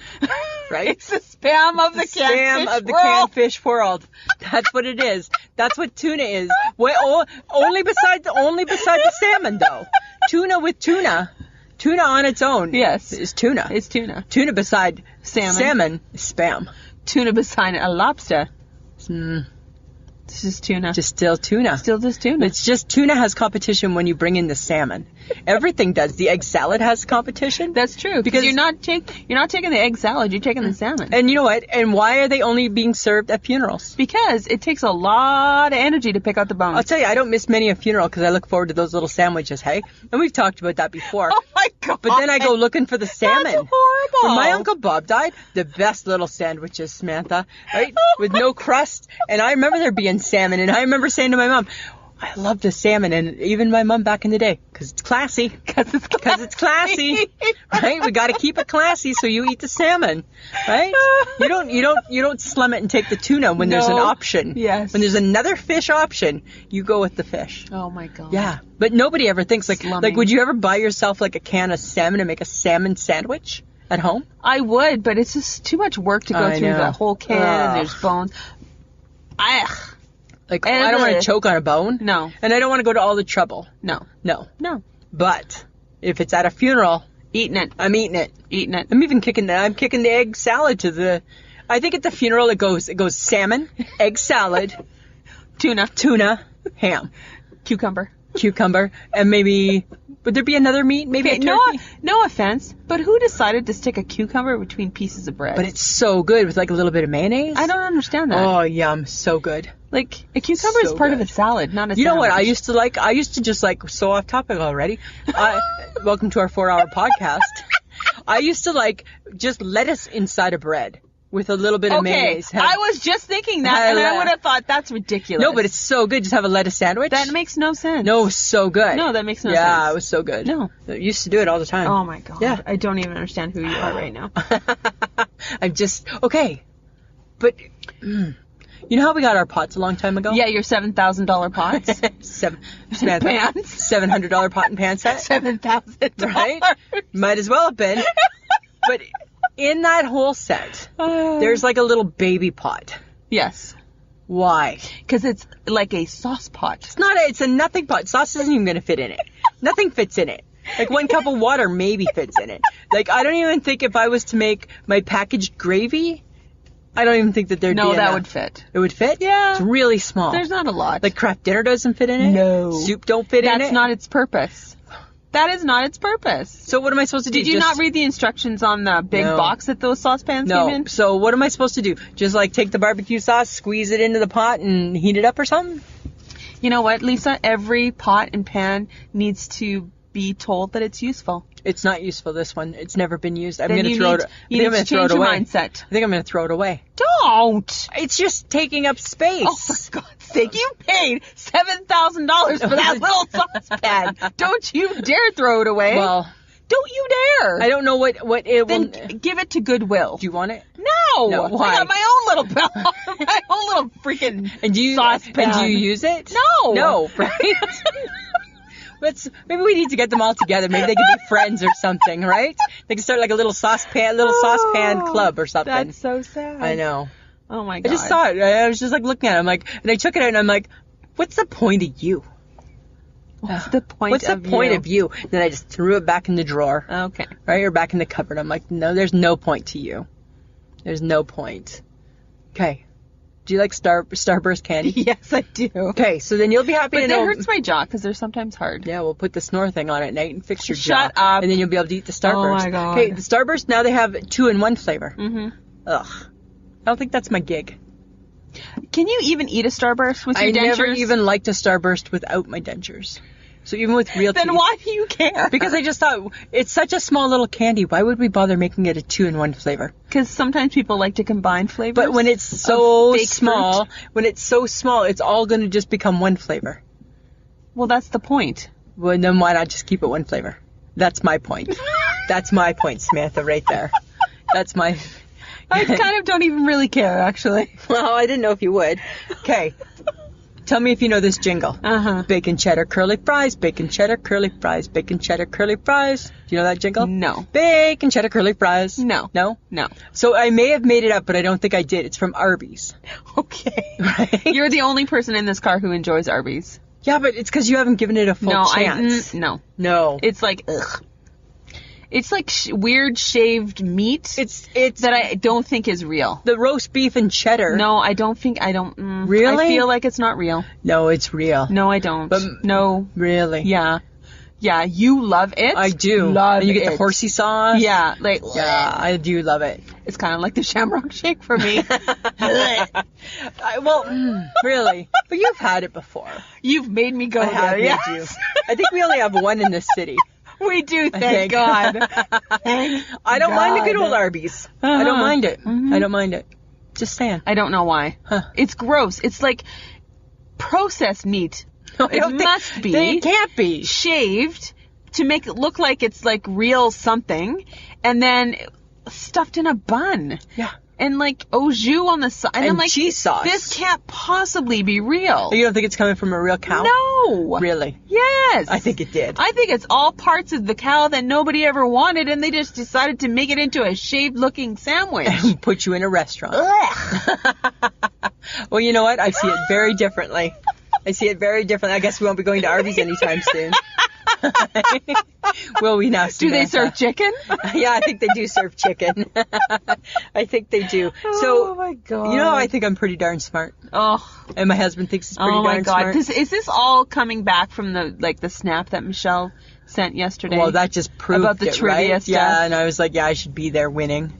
Speaker 2: right?
Speaker 1: It's the Spam of the
Speaker 2: canned fish world. That's what it is. That's what tuna is. Only beside the salmon, though. Tuna with tuna. Tuna on its own.
Speaker 1: Yes.
Speaker 2: Is tuna.
Speaker 1: It's tuna.
Speaker 2: Tuna beside
Speaker 1: salmon
Speaker 2: is Spam.
Speaker 1: Tuna beside a lobster. It's just tuna.
Speaker 2: Just still tuna.
Speaker 1: Still just tuna.
Speaker 2: It's just tuna has competition when you bring in the salmon. Everything does. The egg salad has competition.
Speaker 1: That's true. Because you're not taking the egg salad. You're taking the salmon.
Speaker 2: And you know what? And why are they only being served at funerals?
Speaker 1: Because it takes a lot of energy to pick out the bones.
Speaker 2: I'll tell you, I don't miss many a funeral because I look forward to those little sandwiches. Hey, and we've talked about that before.
Speaker 1: Oh my God!
Speaker 2: But then I go looking for the salmon.
Speaker 1: That's horrible.
Speaker 2: When my Uncle Bob died, the best little sandwiches, Samantha, right, with no crust. And I remember there being salmon, and I remember saying to my mom, I love the salmon, and even my mom back in the day, because it's classy. Because it's classy, right? We got to keep it classy, so you eat the salmon, right? You don't slum it and take the tuna when there's an option.
Speaker 1: Yes.
Speaker 2: When there's another fish option, you go with the fish.
Speaker 1: Oh my God.
Speaker 2: Yeah, but nobody ever thinks like would you ever buy yourself like a can of salmon and make a salmon sandwich at home?
Speaker 1: I would, but it's just too much work to go through the whole can. There's bones.
Speaker 2: Like, I don't want to choke on a bone.
Speaker 1: No.
Speaker 2: And I don't want to go to all the trouble.
Speaker 1: No.
Speaker 2: But if it's at a funeral, I'm eating it. I'm even kicking I'm kicking the egg salad to the. I think at the funeral it goes salmon, egg salad, tuna, ham,
Speaker 1: cucumber,
Speaker 2: and maybe. Would there be another meat? Maybe a turkey?
Speaker 1: No offense, but who decided to stick a cucumber between pieces of bread?
Speaker 2: But it's so good with like a little bit of mayonnaise.
Speaker 1: I don't understand that.
Speaker 2: Oh, yum. So good.
Speaker 1: Like, a cucumber is part of a salad, not a sandwich.
Speaker 2: You know what I used to just like, so off topic already. Welcome to our 4-hour podcast. I used to like just lettuce inside of bread. With a little bit of mayonnaise.
Speaker 1: I was just thinking that, and I would have thought that's ridiculous.
Speaker 2: No, but it's so good. Just have a lettuce sandwich.
Speaker 1: That makes no sense.
Speaker 2: No, so good.
Speaker 1: No, that makes no sense.
Speaker 2: Yeah, it was so good.
Speaker 1: No.
Speaker 2: I used to do it all the time.
Speaker 1: Oh, my God. Yeah. I don't even understand who you are right now.
Speaker 2: I'm just... Okay. But... you know how we got our pots a long time ago?
Speaker 1: Yeah, your $7,000 pots.
Speaker 2: Pans. $700 pot and pan set.
Speaker 1: $7,000.
Speaker 2: Right? Might as well have been. But... in that whole set, there's like a little baby pot.
Speaker 1: Yes.
Speaker 2: Why?
Speaker 1: Because it's like a sauce pot.
Speaker 2: It's a nothing pot. Sauce isn't even going to fit in it. Nothing fits in it. Like 1 cup of water maybe fits in it. Like I don't even think if I was to make my packaged gravy, I don't even think that there'd be enough.
Speaker 1: No, that would fit.
Speaker 2: It would fit?
Speaker 1: Yeah.
Speaker 2: It's really small.
Speaker 1: There's not a lot.
Speaker 2: Like Kraft Dinner doesn't fit in it?
Speaker 1: No.
Speaker 2: Soup don't fit in it?
Speaker 1: That's not its purpose. That is not its purpose.
Speaker 2: So what am I supposed to do?
Speaker 1: Did you not read the instructions on the big box that those saucepans came in?
Speaker 2: So what am I supposed to do? Just like take the barbecue sauce, squeeze it into the pot, and heat it up or something?
Speaker 1: You know what, Lisa? Every pot and pan needs to be told that it's useful.
Speaker 2: It's not useful, this one. It's never been used. I'm
Speaker 1: going
Speaker 2: to throw it away.
Speaker 1: You need to change your mindset.
Speaker 2: I think I'm going to throw it away.
Speaker 1: Don't!
Speaker 2: It's just taking up space.
Speaker 1: Oh, for God's sake. You paid $7,000 for that little saucepan. Don't you dare throw it away.
Speaker 2: Well...
Speaker 1: don't you dare!
Speaker 2: I don't know what it will...
Speaker 1: Then give it to Goodwill.
Speaker 2: Do you want it?
Speaker 1: No!
Speaker 2: Why?
Speaker 1: I got my own little my own little freaking saucepan.
Speaker 2: And do you use it?
Speaker 1: No!
Speaker 2: No, right? Maybe we need to get them all together. Maybe they could be friends or something, right? They can start like a little saucepan club or something.
Speaker 1: That's so sad.
Speaker 2: I know.
Speaker 1: Oh my God.
Speaker 2: I just saw it. I was just like looking at it. I'm like, and I took it out and I'm like, what's the point of you?
Speaker 1: What's the point
Speaker 2: of you? Then I just threw it back in the drawer.
Speaker 1: Okay.
Speaker 2: Right? Or back in the cupboard. I'm like, no, there's no point to you. There's no point. Okay. Do you like Starburst candy?
Speaker 1: Yes, I do.
Speaker 2: Okay, so then you'll be happy to know.
Speaker 1: But that hurts my jaw because they're sometimes hard.
Speaker 2: Yeah, we'll put the snore thing on at night and fix your jaw.
Speaker 1: Shut up.
Speaker 2: And then you'll be able to eat the Starburst.
Speaker 1: Oh my God.
Speaker 2: Okay, the Starburst, now they have 2-in-1 flavor.
Speaker 1: Mm-hmm.
Speaker 2: Ugh. I don't think that's my gig.
Speaker 1: Can you even eat a Starburst with your dentures?
Speaker 2: I never even liked a Starburst without my dentures. So even with real teeth.
Speaker 1: Then why do you care?
Speaker 2: Because I just thought, it's such a small little candy. Why would we bother making it a 2-in-1 flavor?
Speaker 1: Because sometimes people like to combine flavors.
Speaker 2: But when it's so small, it's all going to just become one flavor.
Speaker 1: Well, that's the point.
Speaker 2: Well, then why not just keep it one flavor? That's my point. That's my point, Samantha, right there. That's my...
Speaker 1: I kind of don't even really care, actually.
Speaker 2: Well, I didn't know if you would. Okay. Tell me if you know this jingle.
Speaker 1: Uh-huh.
Speaker 2: Bacon, cheddar, curly fries. Bacon, cheddar, curly fries. Bacon, cheddar, curly fries. Do you know that jingle?
Speaker 1: No.
Speaker 2: Bacon, cheddar, curly fries.
Speaker 1: No.
Speaker 2: No?
Speaker 1: No.
Speaker 2: So I may have made it up, but I don't think I did. It's from Arby's.
Speaker 1: Okay.
Speaker 2: Right?
Speaker 1: You're the only person in this car who enjoys Arby's.
Speaker 2: Yeah, but it's because you haven't given it a full chance.
Speaker 1: No.
Speaker 2: No.
Speaker 1: It's like, ugh. It's like weird shaved meat.
Speaker 2: It's
Speaker 1: that I don't think is real.
Speaker 2: The roast beef and cheddar.
Speaker 1: No, I don't.
Speaker 2: Really?
Speaker 1: I feel like it's not real.
Speaker 2: No, it's real.
Speaker 1: No, I don't.
Speaker 2: But
Speaker 1: no.
Speaker 2: Really?
Speaker 1: Yeah. Yeah, you love it.
Speaker 2: I do.
Speaker 1: Love
Speaker 2: and you get
Speaker 1: it.
Speaker 2: the horsey sauce.
Speaker 1: Yeah, like.
Speaker 2: Yeah, I do love it.
Speaker 1: It's kind of like the Shamrock shake for me.
Speaker 2: Really? But you've had it before.
Speaker 1: You've made me go
Speaker 2: I have
Speaker 1: there.
Speaker 2: made
Speaker 1: Yes.
Speaker 2: you. I think we only have one in this city.
Speaker 1: We do, thank God.
Speaker 2: I don't mind a good old Arby's. I don't mind it.
Speaker 1: Mm-hmm.
Speaker 2: I don't mind it. Just saying.
Speaker 1: I don't know why.
Speaker 2: Huh.
Speaker 1: It's gross. It's like processed meat. It must be.
Speaker 2: It can't be.
Speaker 1: Shaved to make it look like it's like real something, and then stuffed in a bun.
Speaker 2: Yeah.
Speaker 1: And like au jus on the side. And I'm like,
Speaker 2: cheese sauce.
Speaker 1: This can't possibly be real.
Speaker 2: You don't think it's coming from a real cow?
Speaker 1: No.
Speaker 2: Really?
Speaker 1: Yes.
Speaker 2: I think it did.
Speaker 1: I think it's all parts of the cow that nobody ever wanted, and they just decided to make it into a shaved-looking sandwich.
Speaker 2: And put you in a restaurant. Well, you know what? I see it very differently. I guess we won't be going to Arby's anytime soon. Will we now, Samantha?
Speaker 1: Do they serve chicken?
Speaker 2: Yeah, I think they do serve chicken. I think they do.
Speaker 1: Oh my God.
Speaker 2: You know, I think I'm pretty darn smart.
Speaker 1: Oh.
Speaker 2: And my husband thinks he's pretty darn smart.
Speaker 1: Oh my God. Is this all coming back from the snap that Michelle sent yesterday?
Speaker 2: Well, that just proved
Speaker 1: about the
Speaker 2: it,
Speaker 1: trivia
Speaker 2: right?
Speaker 1: stuff.
Speaker 2: Yeah, and I was like, yeah, I should be there winning.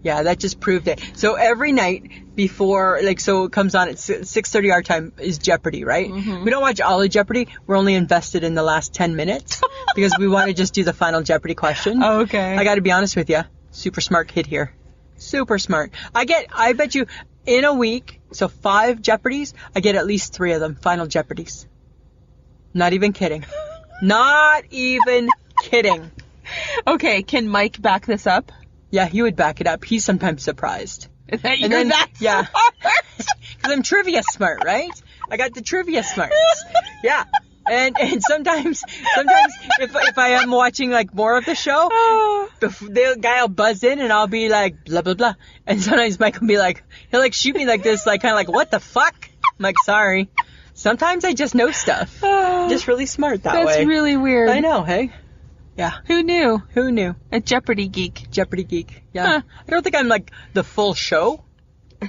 Speaker 2: Yeah, that just proved it. So every night before, so it comes on at 6:30 our time is Jeopardy, right?
Speaker 1: Mm-hmm.
Speaker 2: We don't watch all of Jeopardy. We're only invested in the last 10 minutes because we want to just do the final Jeopardy question.
Speaker 1: Oh, okay.
Speaker 2: I got to be honest with you. Super smart kid here. Super smart. I bet you in a week, so 5 Jeopardies, I get at least 3 of them final Jeopardies. Not even kidding. Not even kidding.
Speaker 1: Okay, can Mike back this up?
Speaker 2: Yeah, he would back it up. He's sometimes surprised.
Speaker 1: That you're that
Speaker 2: yeah.
Speaker 1: smart?
Speaker 2: Because I'm trivia smart, right? I got the trivia smarts. Yeah. And sometimes if I am watching more of the show, the guy will buzz in and I'll be like blah blah blah. And sometimes Mike will be like, he'll shoot me like this, kind of what the fuck? I'm like, sorry. Sometimes I just know stuff. Just really smart that way.
Speaker 1: That's really weird.
Speaker 2: I know, hey? Yeah.
Speaker 1: Who knew?
Speaker 2: Who knew?
Speaker 1: A Jeopardy geek.
Speaker 2: Jeopardy geek. Yeah.
Speaker 1: Huh.
Speaker 2: I don't think I'm the full show.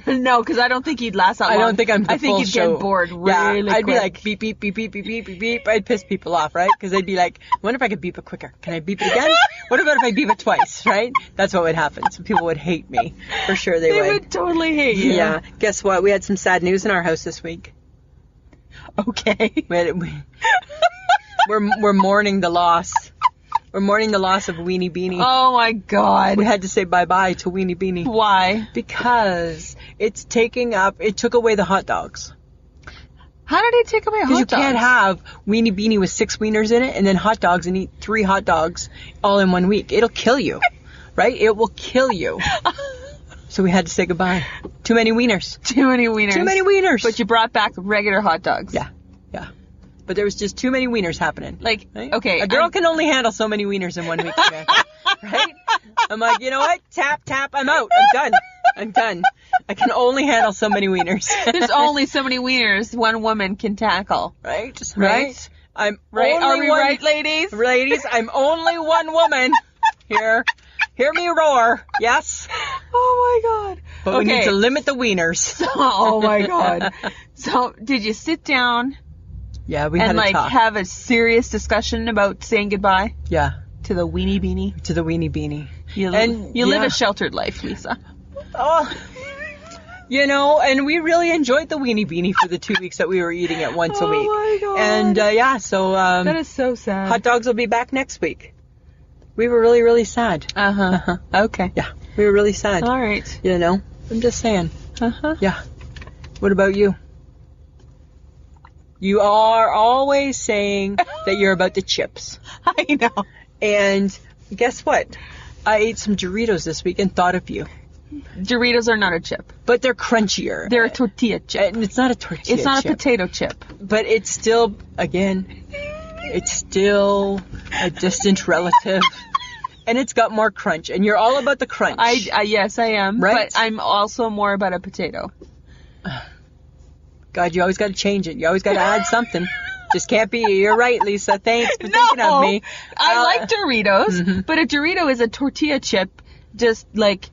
Speaker 1: No, because I don't think he'd last that long.
Speaker 2: I don't think I'm the full show.
Speaker 1: I think you'd get bored really quick.
Speaker 2: I'd be like, beep, beep, beep, beep, beep, beep, beep, beep. I'd piss people off, right? Because they'd be like, I wonder if I could beep it quicker. Can I beep it again? What about if I beep it twice, right? That's what would happen. So people would hate me. For sure they would.
Speaker 1: They would totally hate you.
Speaker 2: Yeah. Guess what? We had some sad news in our house this week.
Speaker 1: Okay.
Speaker 2: We're mourning the loss. We're mourning the loss of Weenie Beanie.
Speaker 1: Oh my God.
Speaker 2: We had to say bye-bye to Weenie Beanie.
Speaker 1: Why?
Speaker 2: Because it took away the hot dogs.
Speaker 1: How did it take away hot dogs?
Speaker 2: Because you can't have Weenie Beanie with 6 wieners in it and then hot dogs and eat 3 hot dogs all in 1 week. It'll kill you. Right? It will kill you. So we had to say goodbye. Too many wieners.
Speaker 1: Too many wieners.
Speaker 2: Too many wieners.
Speaker 1: But you brought back regular hot dogs.
Speaker 2: Yeah. Yeah. But there was just too many wieners happening.
Speaker 1: Right? Okay.
Speaker 2: A girl can only handle so many wieners in 1 week, Samantha. Right? I'm like, you know what? Tap, tap, I'm out. I'm done. I can only handle so many wieners.
Speaker 1: There's only so many wieners one woman can tackle.
Speaker 2: Right?
Speaker 1: Right?
Speaker 2: I'm
Speaker 1: right.
Speaker 2: Only
Speaker 1: Are we
Speaker 2: one,
Speaker 1: right, ladies?
Speaker 2: Ladies, I'm only one woman here. Hear me roar. Yes?
Speaker 1: Oh my God.
Speaker 2: But we need to limit the wieners.
Speaker 1: Oh my God. So, did you sit down?
Speaker 2: Yeah, we had a talk.
Speaker 1: Have a serious discussion about saying goodbye?
Speaker 2: Yeah.
Speaker 1: To the Weenie Beanie?
Speaker 2: To the Weenie Beanie.
Speaker 1: You live a sheltered life, Lisa.
Speaker 2: Oh. and we really enjoyed the weenie beanie for the 2 weeks that we were eating it once a week.
Speaker 1: Oh my God.
Speaker 2: And so
Speaker 1: That is so sad.
Speaker 2: hot dogs will be back next week. We were really, really sad.
Speaker 1: Uh-huh. Okay.
Speaker 2: Yeah, we were really sad.
Speaker 1: All right.
Speaker 2: I'm just saying.
Speaker 1: Uh-huh.
Speaker 2: Yeah. What about you? You are always saying that you're about the chips.
Speaker 1: I know.
Speaker 2: And guess what? I ate some Doritos this week and thought of you.
Speaker 1: Doritos are not a chip.
Speaker 2: But they're crunchier.
Speaker 1: They're a tortilla chip.
Speaker 2: And it's not a tortilla chip.
Speaker 1: It's not a potato chip.
Speaker 2: But it's still, again, it's still a distant relative. And it's got more crunch. And you're all about the crunch.
Speaker 1: Yes, I am.
Speaker 2: Right?
Speaker 1: But I'm also more about a potato.
Speaker 2: God, you always got to change it. You always got to add something. Just can't be. You're right, Lisa. Thanks for thinking of me.
Speaker 1: I like Doritos, but a Dorito is a tortilla chip just like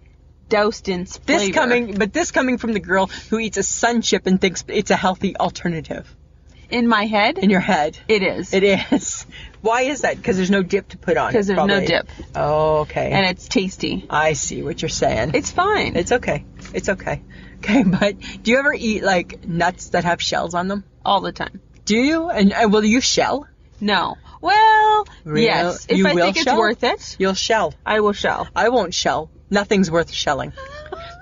Speaker 1: doused in flavor.
Speaker 2: This coming from the girl who eats a sun chip and thinks it's a healthy alternative.
Speaker 1: In my head?
Speaker 2: In your head.
Speaker 1: It is.
Speaker 2: It is. Why is that? Because there's no dip to put on it.
Speaker 1: Because there's no dip.
Speaker 2: Oh, okay.
Speaker 1: And it's tasty.
Speaker 2: I see what you're saying.
Speaker 1: It's fine.
Speaker 2: It's okay. It's okay. Okay, but do you ever eat like nuts that have shells on them?
Speaker 1: All the time.
Speaker 2: Do you? And will you shell?
Speaker 1: No. Well, yes. If I think it's worth it,
Speaker 2: you'll shell.
Speaker 1: I will shell.
Speaker 2: I won't shell. Nothing's worth shelling.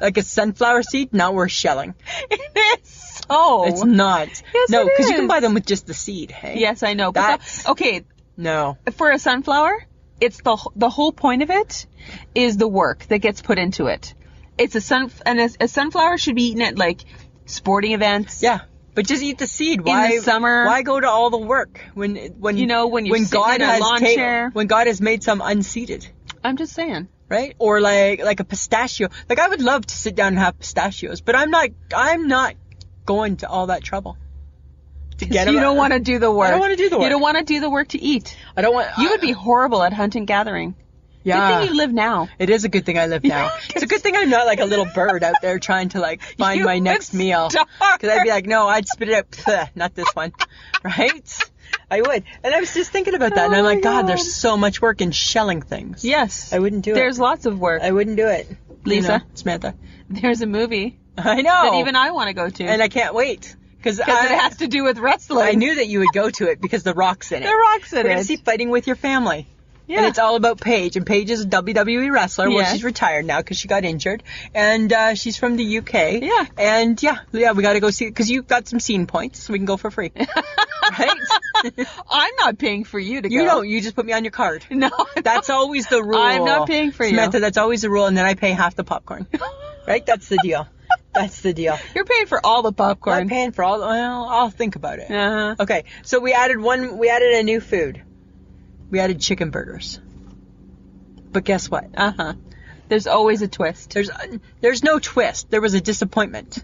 Speaker 2: Like a sunflower seed, not worth shelling.
Speaker 1: It is so.
Speaker 2: It's not.
Speaker 1: Yes,
Speaker 2: no, because you
Speaker 1: is.
Speaker 2: can buy them with just the seed. Hey.
Speaker 1: Yes, I know. But okay.
Speaker 2: No.
Speaker 1: For a sunflower, it's the whole point of it is the work that gets put into it. It's a sunflower should be eaten at like sporting events.
Speaker 2: Yeah. But just eat the seed. Why,
Speaker 1: in the summer?
Speaker 2: Why go to all the work when
Speaker 1: you're sitting in a lawn chair?
Speaker 2: When God has made some unseeded?
Speaker 1: I'm just saying.
Speaker 2: Right? Or like a pistachio. Like I would love to sit down and have pistachios, but I'm not going to all that trouble to get them.
Speaker 1: You don't want to do the work.
Speaker 2: I don't want to do the work.
Speaker 1: You don't want to do the work to eat.
Speaker 2: I don't want.
Speaker 1: You would be horrible at hunting gathering.
Speaker 2: Yeah.
Speaker 1: Good thing you live now.
Speaker 2: It is a good thing I live now. It's a good thing I'm not like a little bird out there trying to like find my next meal. Because I'd be like, no, I'd spit it out. Bleh, not this one. Right? I would. And I was just thinking about that. And I'm like, God, there's so much work in shelling things.
Speaker 1: Yes.
Speaker 2: I wouldn't do it.
Speaker 1: There's lots of work.
Speaker 2: I wouldn't do it.
Speaker 1: Lisa.
Speaker 2: Samantha.
Speaker 1: There's a movie.
Speaker 2: I know.
Speaker 1: That even I want to go to.
Speaker 2: And I can't wait. Because it
Speaker 1: has to do with wrestling.
Speaker 2: I knew that you would go to it because The Rock's in it.
Speaker 1: The Rock's in it.
Speaker 2: We're going to see Fighting With Your Family. Yeah. And it's all about Paige. And Paige is a WWE wrestler. Well, she's retired now because she got injured. And she's from the UK.
Speaker 1: Yeah.
Speaker 2: And we got to go see it because you've got some scene points, so we can go for free. Right?
Speaker 1: I'm not paying for you to go.
Speaker 2: You don't. You just put me on your card.
Speaker 1: No.
Speaker 2: That's always the rule.
Speaker 1: I'm not paying for
Speaker 2: Samantha, that's always the rule. And then I pay half the popcorn. Right? That's the deal. That's the deal.
Speaker 1: You're paying for all the popcorn.
Speaker 2: I'm paying for all. Well, I'll think about it.
Speaker 1: Uh-huh.
Speaker 2: Okay. So we added a new food. We added chicken burgers. But guess what?
Speaker 1: Uh-huh. There's always a twist.
Speaker 2: There's no twist. There was a disappointment.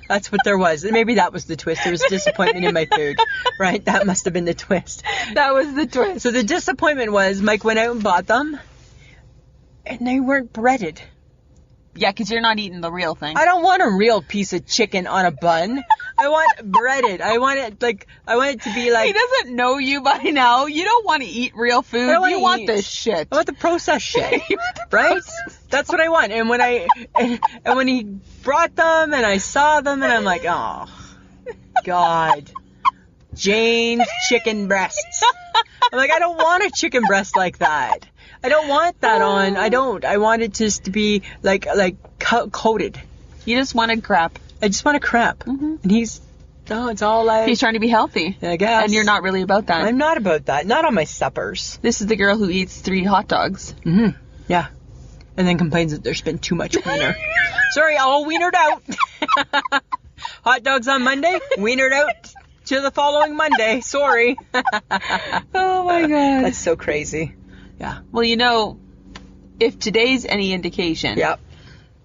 Speaker 2: That's what there was. Maybe that was the twist. There was a disappointment in my food. Right? That must have been the twist.
Speaker 1: That was the twist.
Speaker 2: So the disappointment was Mike went out and bought them, and they weren't breaded.
Speaker 1: Yeah, because you're not eating the real thing.
Speaker 2: I don't want a real piece of chicken on a bun. I want breaded. I want it to be like...
Speaker 1: He doesn't know you by now. You don't want to eat real food. You want this shit.
Speaker 2: I want the processed shit. Right? That's what I want. And when he brought them and I saw them and I'm like, oh, God. Jane's chicken breasts. I'm like, I don't want a chicken breast like that. I don't want that on. I don't. I want it just to be like coated.
Speaker 1: You just wanted crap.
Speaker 2: I just want a crap. Mm-hmm. And it's all like...
Speaker 1: He's trying to be healthy.
Speaker 2: I guess.
Speaker 1: And you're not really about that.
Speaker 2: I'm not about that. Not on my suppers.
Speaker 1: This is the girl who eats 3 hot dogs.
Speaker 2: Mm-hmm. Yeah. And then complains that there's been too much wiener. Sorry, all wienered out. Hot dogs on Monday, wienered out to the following Monday. Sorry.
Speaker 1: Oh my God.
Speaker 2: That's so crazy. Yeah.
Speaker 1: Well, if today's any indication,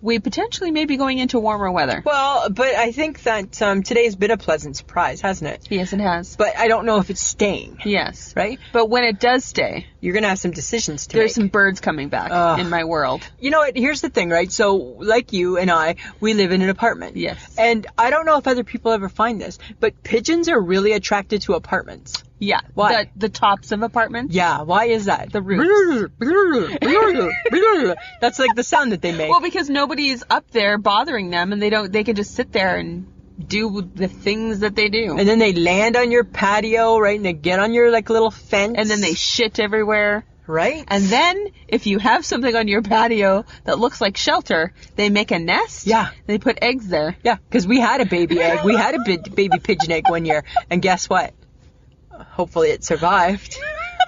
Speaker 1: we potentially may be going into warmer weather.
Speaker 2: Well, but I think that today's been a pleasant surprise, hasn't it?
Speaker 1: Yes, it has.
Speaker 2: But I don't know if it's staying.
Speaker 1: Yes.
Speaker 2: Right?
Speaker 1: But when it does stay...
Speaker 2: You're going to have some decisions to make.
Speaker 1: There's some birds coming back in my world.
Speaker 2: You know what? Here's the thing, right? So, like you and I, we live in an apartment.
Speaker 1: Yes.
Speaker 2: And I don't know if other people ever find this, but pigeons are really attracted to apartments.
Speaker 1: Yeah.
Speaker 2: Why?
Speaker 1: The tops of apartments.
Speaker 2: Yeah, why is that?
Speaker 1: The roofs.
Speaker 2: That's like the sound that they make.
Speaker 1: Well, because nobody's up there bothering them, and they can just sit there and do the things that they do.
Speaker 2: And then they land on your patio, right? And they get on your like little fence.
Speaker 1: And then they shit everywhere.
Speaker 2: Right?
Speaker 1: And then, if you have something on your patio that looks like shelter, they make a nest.
Speaker 2: Yeah.
Speaker 1: They put eggs there.
Speaker 2: Yeah, because we had a baby egg. We had a baby pigeon egg one year. And guess what? Hopefully it survived.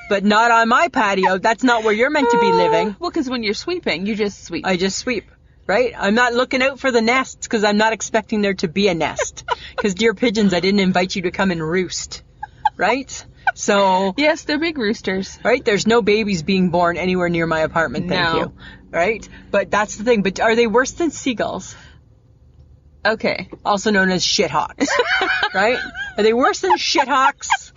Speaker 2: But not on my patio. That's not where you're meant to be living.
Speaker 1: Well, because when you're sweeping, you just sweep.
Speaker 2: I just sweep. Right? I'm not looking out for the nests because I'm not expecting there to be a nest. Because, dear pigeons, I didn't invite you to come and roost. Right? So...
Speaker 1: Yes, they're big roosters.
Speaker 2: Right? There's no babies being born anywhere near my apartment, thank you. Right? But that's the thing. But are they worse than seagulls?
Speaker 1: Okay.
Speaker 2: Also known as shithawks. Right? Are they worse than shithawks?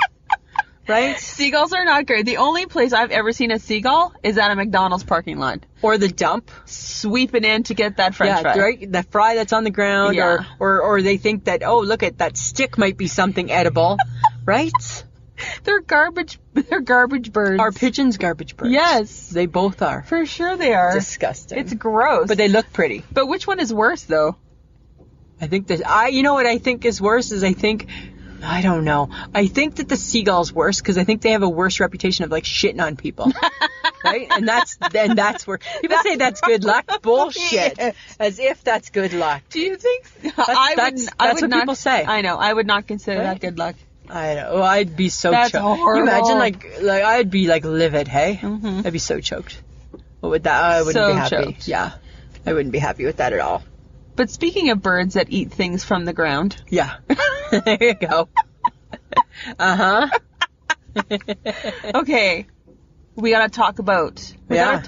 Speaker 2: Right?
Speaker 1: Seagulls are not great. The only place I've ever seen a seagull is at a McDonald's parking lot.
Speaker 2: Or the dump.
Speaker 1: Sweeping in to get that french fry.
Speaker 2: Right? The fry that's on the ground.
Speaker 1: Yeah.
Speaker 2: Or they think that, oh, look at that stick might be something edible. Right?
Speaker 1: They're garbage birds.
Speaker 2: Are pigeons garbage birds?
Speaker 1: Yes.
Speaker 2: They both are.
Speaker 1: For sure they are.
Speaker 2: Disgusting.
Speaker 1: It's gross.
Speaker 2: But they look pretty.
Speaker 1: But which one is worse, though?
Speaker 2: I think that... you know what I think is worse is I don't know. I think that the seagull's worse because I think they have a worse reputation of like shitting on people. Right? And that's where people say that's good luck. Bullshit. As if that's good luck.
Speaker 1: Do you think?
Speaker 2: That's what people say.
Speaker 1: I know. I would not consider that good luck.
Speaker 2: I know. Well, I'd be so
Speaker 1: That's
Speaker 2: choked.
Speaker 1: horrible.
Speaker 2: Can you imagine like I'd be like livid, hey?
Speaker 1: Mm-hmm.
Speaker 2: I'd be so choked. What would that? I wouldn't be happy.
Speaker 1: Choked.
Speaker 2: Yeah. I wouldn't be happy with that at all.
Speaker 1: But speaking of birds that eat things from the ground.
Speaker 2: Yeah. There you go. Uh-huh.
Speaker 1: Okay. We got to talk about...
Speaker 2: Yeah.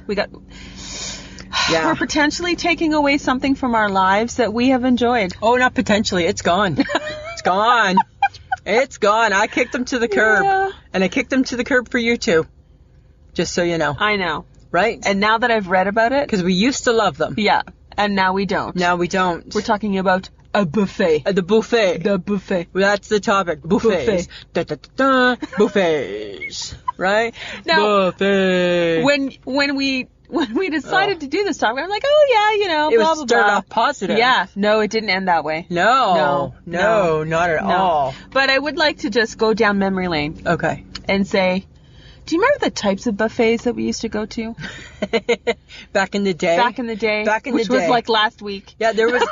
Speaker 1: We're potentially taking away something from our lives that we have enjoyed.
Speaker 2: Oh, not potentially. It's gone. It's gone. It's gone. I kicked them to the curb.
Speaker 1: Yeah.
Speaker 2: And I kicked them to the curb for you too. Just so you know.
Speaker 1: I know.
Speaker 2: Right?
Speaker 1: And now that I've read about it...
Speaker 2: Because we used to love them.
Speaker 1: Yeah. And now we don't.
Speaker 2: Now we don't.
Speaker 1: We're talking about a buffet.
Speaker 2: The buffet.
Speaker 1: The buffet.
Speaker 2: That's the topic. Buffets.
Speaker 1: Buffet.
Speaker 2: Buffets. Right?
Speaker 1: Now,
Speaker 2: buffet.
Speaker 1: When we decided to do this topic, I'm like, oh yeah, you know,
Speaker 2: it
Speaker 1: blah,
Speaker 2: was
Speaker 1: blah,
Speaker 2: started
Speaker 1: blah.
Speaker 2: off positive.
Speaker 1: Yeah. No, it didn't end that way.
Speaker 2: No, not at all.
Speaker 1: But I would like to just go down memory lane.
Speaker 2: Okay.
Speaker 1: And say, do you remember the types of buffets that we used to go to?
Speaker 2: Back in the day.
Speaker 1: Which was like last week.
Speaker 2: Yeah, there was,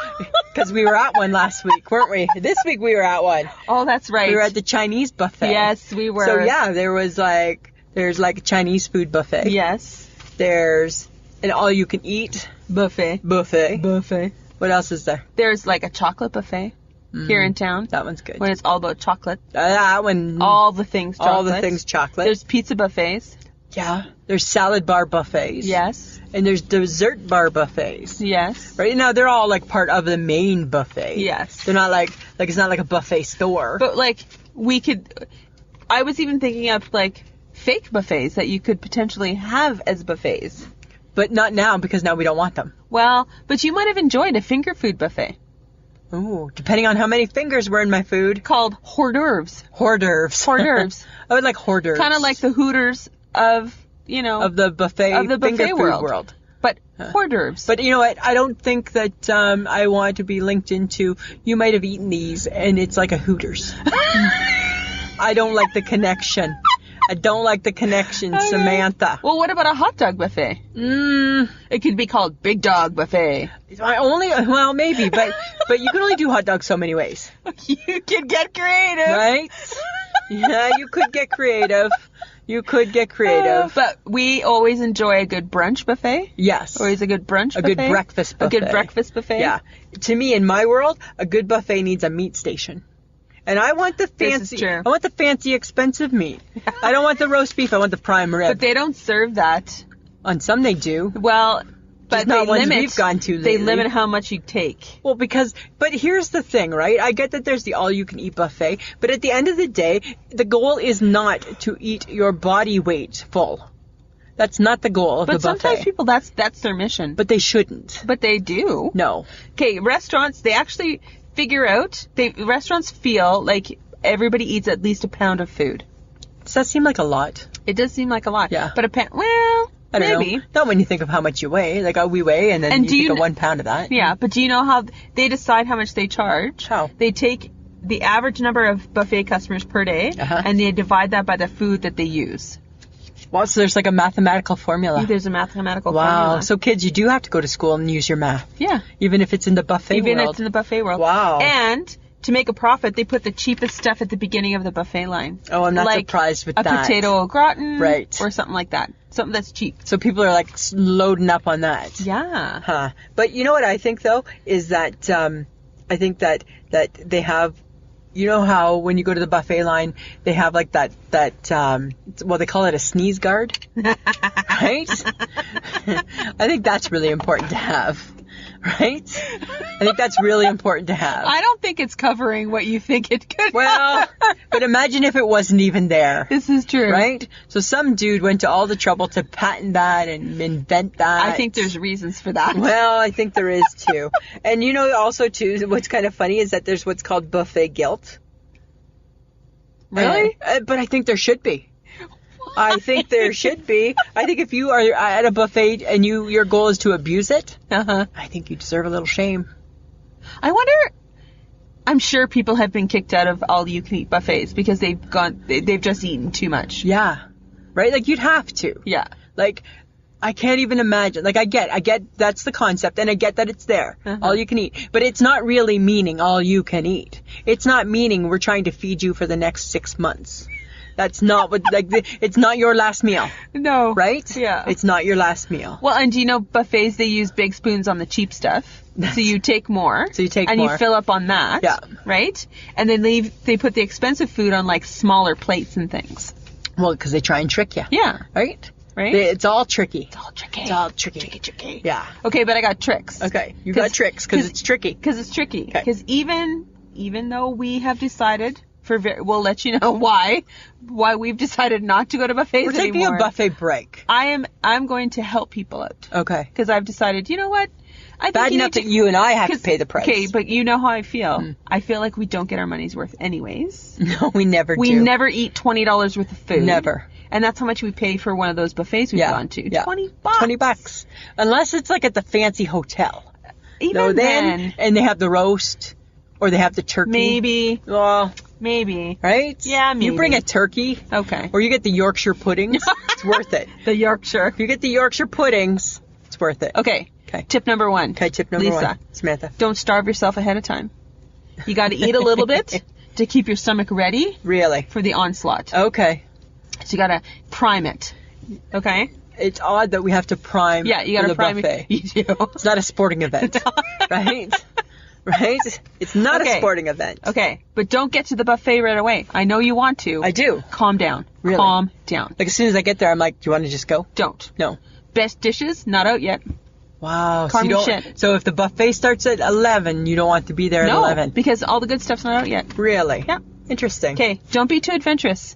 Speaker 2: because we were at one last week, weren't we? This week we were at one.
Speaker 1: Oh, that's right.
Speaker 2: We were at the Chinese buffet.
Speaker 1: Yes, we were.
Speaker 2: So yeah, there's like a Chinese food buffet.
Speaker 1: Yes.
Speaker 2: There's an all-you-can-eat
Speaker 1: buffet.
Speaker 2: What else is there?
Speaker 1: There's like a chocolate buffet here in town.
Speaker 2: That one's good.
Speaker 1: When it's all about chocolate.
Speaker 2: That one.
Speaker 1: All the things chocolate.
Speaker 2: All the things chocolate.
Speaker 1: There's pizza buffets.
Speaker 2: Yeah. There's salad bar buffets.
Speaker 1: Yes.
Speaker 2: And there's dessert bar buffets.
Speaker 1: Yes.
Speaker 2: Right now they're all like part of the main buffet.
Speaker 1: Yes.
Speaker 2: They're not like it's not like a buffet store.
Speaker 1: But like I was even thinking of like fake buffets that you could potentially have as buffets.
Speaker 2: But not now because now we don't want them.
Speaker 1: Well, but you might have enjoyed a finger food buffet.
Speaker 2: Ooh, depending on how many fingers were in my food.
Speaker 1: Called hors d'oeuvres.
Speaker 2: Hors d'oeuvres.
Speaker 1: Hors d'oeuvres.
Speaker 2: I would like hors d'oeuvres.
Speaker 1: Kind of like the Hooters of
Speaker 2: the buffet finger food world.
Speaker 1: But hors d'oeuvres.
Speaker 2: But you know what? I don't think that I want to be linked into, you might have eaten these and it's like a Hooters. I don't like the connection. Samantha.
Speaker 1: Well, what about a hot dog buffet? It could be called Big Dog Buffet.
Speaker 2: Maybe, but you can only do hot dogs so many ways.
Speaker 1: You could get creative.
Speaker 2: Right? Yeah, you could get creative.
Speaker 1: But we always enjoy a good brunch buffet.
Speaker 2: Yes.
Speaker 1: Always a good brunch buffet.
Speaker 2: A good breakfast buffet.
Speaker 1: A good breakfast buffet.
Speaker 2: Yeah. To me, in my world, a good buffet needs a meat station. And I want the fancy,
Speaker 1: This is true.
Speaker 2: I want the fancy, expensive meat. I don't want the roast beef. I want the prime rib.
Speaker 1: But they don't serve that.
Speaker 2: On some they do.
Speaker 1: Well, but
Speaker 2: not ones we've gone to lately.
Speaker 1: They limit how much you take.
Speaker 2: Well, but here's the thing, right? I get that there's the all-you-can-eat buffet, but at the end of the day, the goal is not to eat your body weight full. That's not the goal of the buffet.
Speaker 1: But sometimes people, that's their mission.
Speaker 2: But they shouldn't.
Speaker 1: But they do.
Speaker 2: No.
Speaker 1: Okay, restaurants, they actually figure out, restaurants feel like everybody eats at least a pound of food.
Speaker 2: Does that seem like a lot?
Speaker 1: It does seem like a lot.
Speaker 2: Yeah.
Speaker 1: But well,
Speaker 2: I don't
Speaker 1: maybe.
Speaker 2: know. Not when you think of how much you weigh. Like, we weigh, and then you think of 1 pound of that.
Speaker 1: Yeah, but do you know how they decide how much they charge?
Speaker 2: How?
Speaker 1: They take the average number of buffet customers per day, and they divide that by the food that they use.
Speaker 2: Wow, so there's like a mathematical formula.
Speaker 1: There's a mathematical formula.
Speaker 2: Wow. So kids, you do have to go to school and use your math.
Speaker 1: Yeah.
Speaker 2: Even if it's in the buffet world.
Speaker 1: Even if it's in the buffet world.
Speaker 2: Wow.
Speaker 1: And to make a profit, they put the cheapest stuff at the beginning of the buffet line.
Speaker 2: Oh, I'm not surprised with
Speaker 1: a
Speaker 2: that.
Speaker 1: potato au gratin.
Speaker 2: Right.
Speaker 1: Or something like that. Something that's cheap.
Speaker 2: So people are like loading up on that.
Speaker 1: Yeah.
Speaker 2: Huh. But you know what I think though is that I think that they have, you know how when you go to the buffet line they have like that well, they call it a sneeze guard, right? I think that's really important to have, right? I think that's really important to have.
Speaker 1: I don't think it's covering what you think it could.
Speaker 2: Well, but imagine if it wasn't even there.
Speaker 1: This is true.
Speaker 2: Right? So some dude went to all the trouble to patent that and invent that.
Speaker 1: I think there's reasons for that.
Speaker 2: Well, I think there is too. And you know also too, what's kind of funny is that there's what's called buffet guilt.
Speaker 1: Really?
Speaker 2: But I think there should be. I think there should be. I think if you are at a buffet and your goal is to abuse it, I think you deserve a little shame.
Speaker 1: I wonder, I'm sure people have been kicked out of all-you-can-eat buffets because they've just eaten too much.
Speaker 2: Yeah. Right? Like, you'd have to.
Speaker 1: Yeah.
Speaker 2: Like, I can't even imagine. Like, I get that's the concept, and I get that it's there. All you can eat. But it's not really meaning all you can eat. It's not meaning we're trying to feed you for the next 6 months. That's not what, like, it's not your last meal.
Speaker 1: No.
Speaker 2: Right?
Speaker 1: Yeah.
Speaker 2: It's not your last meal.
Speaker 1: Well, and do you know buffets, they use big spoons on the cheap stuff. So you take more. And you fill up on that.
Speaker 2: Yeah.
Speaker 1: Right? And then they put the expensive food on, like, smaller plates and things.
Speaker 2: Well, because they try and trick you.
Speaker 1: Yeah.
Speaker 2: Right?
Speaker 1: Right?
Speaker 2: It's all tricky.
Speaker 1: It's all tricky.
Speaker 2: It's all tricky.
Speaker 1: Tricky.
Speaker 2: Yeah.
Speaker 1: Okay, but I got tricks.
Speaker 2: Okay. You got tricks because it's tricky.
Speaker 1: Because it's tricky.
Speaker 2: Okay.
Speaker 1: Because even though we have decided, we'll let you know why we've decided not to go to buffets anymore.
Speaker 2: We're taking a buffet break.
Speaker 1: I'm going to help people out.
Speaker 2: Okay.
Speaker 1: Because I've decided, you know what? I think
Speaker 2: bad enough that you and I have to pay the price.
Speaker 1: Okay, but you know how I feel. I feel like we don't get our money's worth anyways.
Speaker 2: No, we never do.
Speaker 1: We never eat $20 worth of food.
Speaker 2: Never.
Speaker 1: And that's how much we pay for one of those buffets we've gone to.
Speaker 2: Yeah.
Speaker 1: $20.
Speaker 2: $20. Unless it's like at the fancy hotel.
Speaker 1: Even then.
Speaker 2: And they have the roast or they have the turkey.
Speaker 1: Maybe.
Speaker 2: Well,
Speaker 1: maybe.
Speaker 2: Right?
Speaker 1: Yeah, maybe.
Speaker 2: You bring a turkey.
Speaker 1: Okay.
Speaker 2: Or you get the Yorkshire puddings. It's worth it.
Speaker 1: The Yorkshire.
Speaker 2: If you get the Yorkshire puddings, it's worth it.
Speaker 1: Okay. Tip number 1.
Speaker 2: Okay, tip number
Speaker 1: Lisa,
Speaker 2: 1. Samantha.
Speaker 1: Don't starve yourself ahead of time. You got to eat a little bit to keep your stomach ready.
Speaker 2: Really?
Speaker 1: For the onslaught.
Speaker 2: Okay.
Speaker 1: So you got to prime it. Okay?
Speaker 2: It's odd that we have to prime.
Speaker 1: Yeah, you got to prime
Speaker 2: buffet.
Speaker 1: it. You do.
Speaker 2: It's not a sporting event. Right? Right? It's not a sporting event.
Speaker 1: Okay. But don't get to the buffet right away. I know you want to.
Speaker 2: I do.
Speaker 1: Calm down.
Speaker 2: Really?
Speaker 1: Calm down.
Speaker 2: Like as soon as I get there, I'm like, do you want to just go?
Speaker 1: Don't.
Speaker 2: No.
Speaker 1: Best dishes, not out yet.
Speaker 2: Wow.
Speaker 1: Calm your shit.
Speaker 2: So if the buffet starts at 11, you don't want to be there at 11?
Speaker 1: No, because all the good stuff's not out yet.
Speaker 2: Really?
Speaker 1: Yeah.
Speaker 2: Interesting.
Speaker 1: Okay, don't be too adventurous.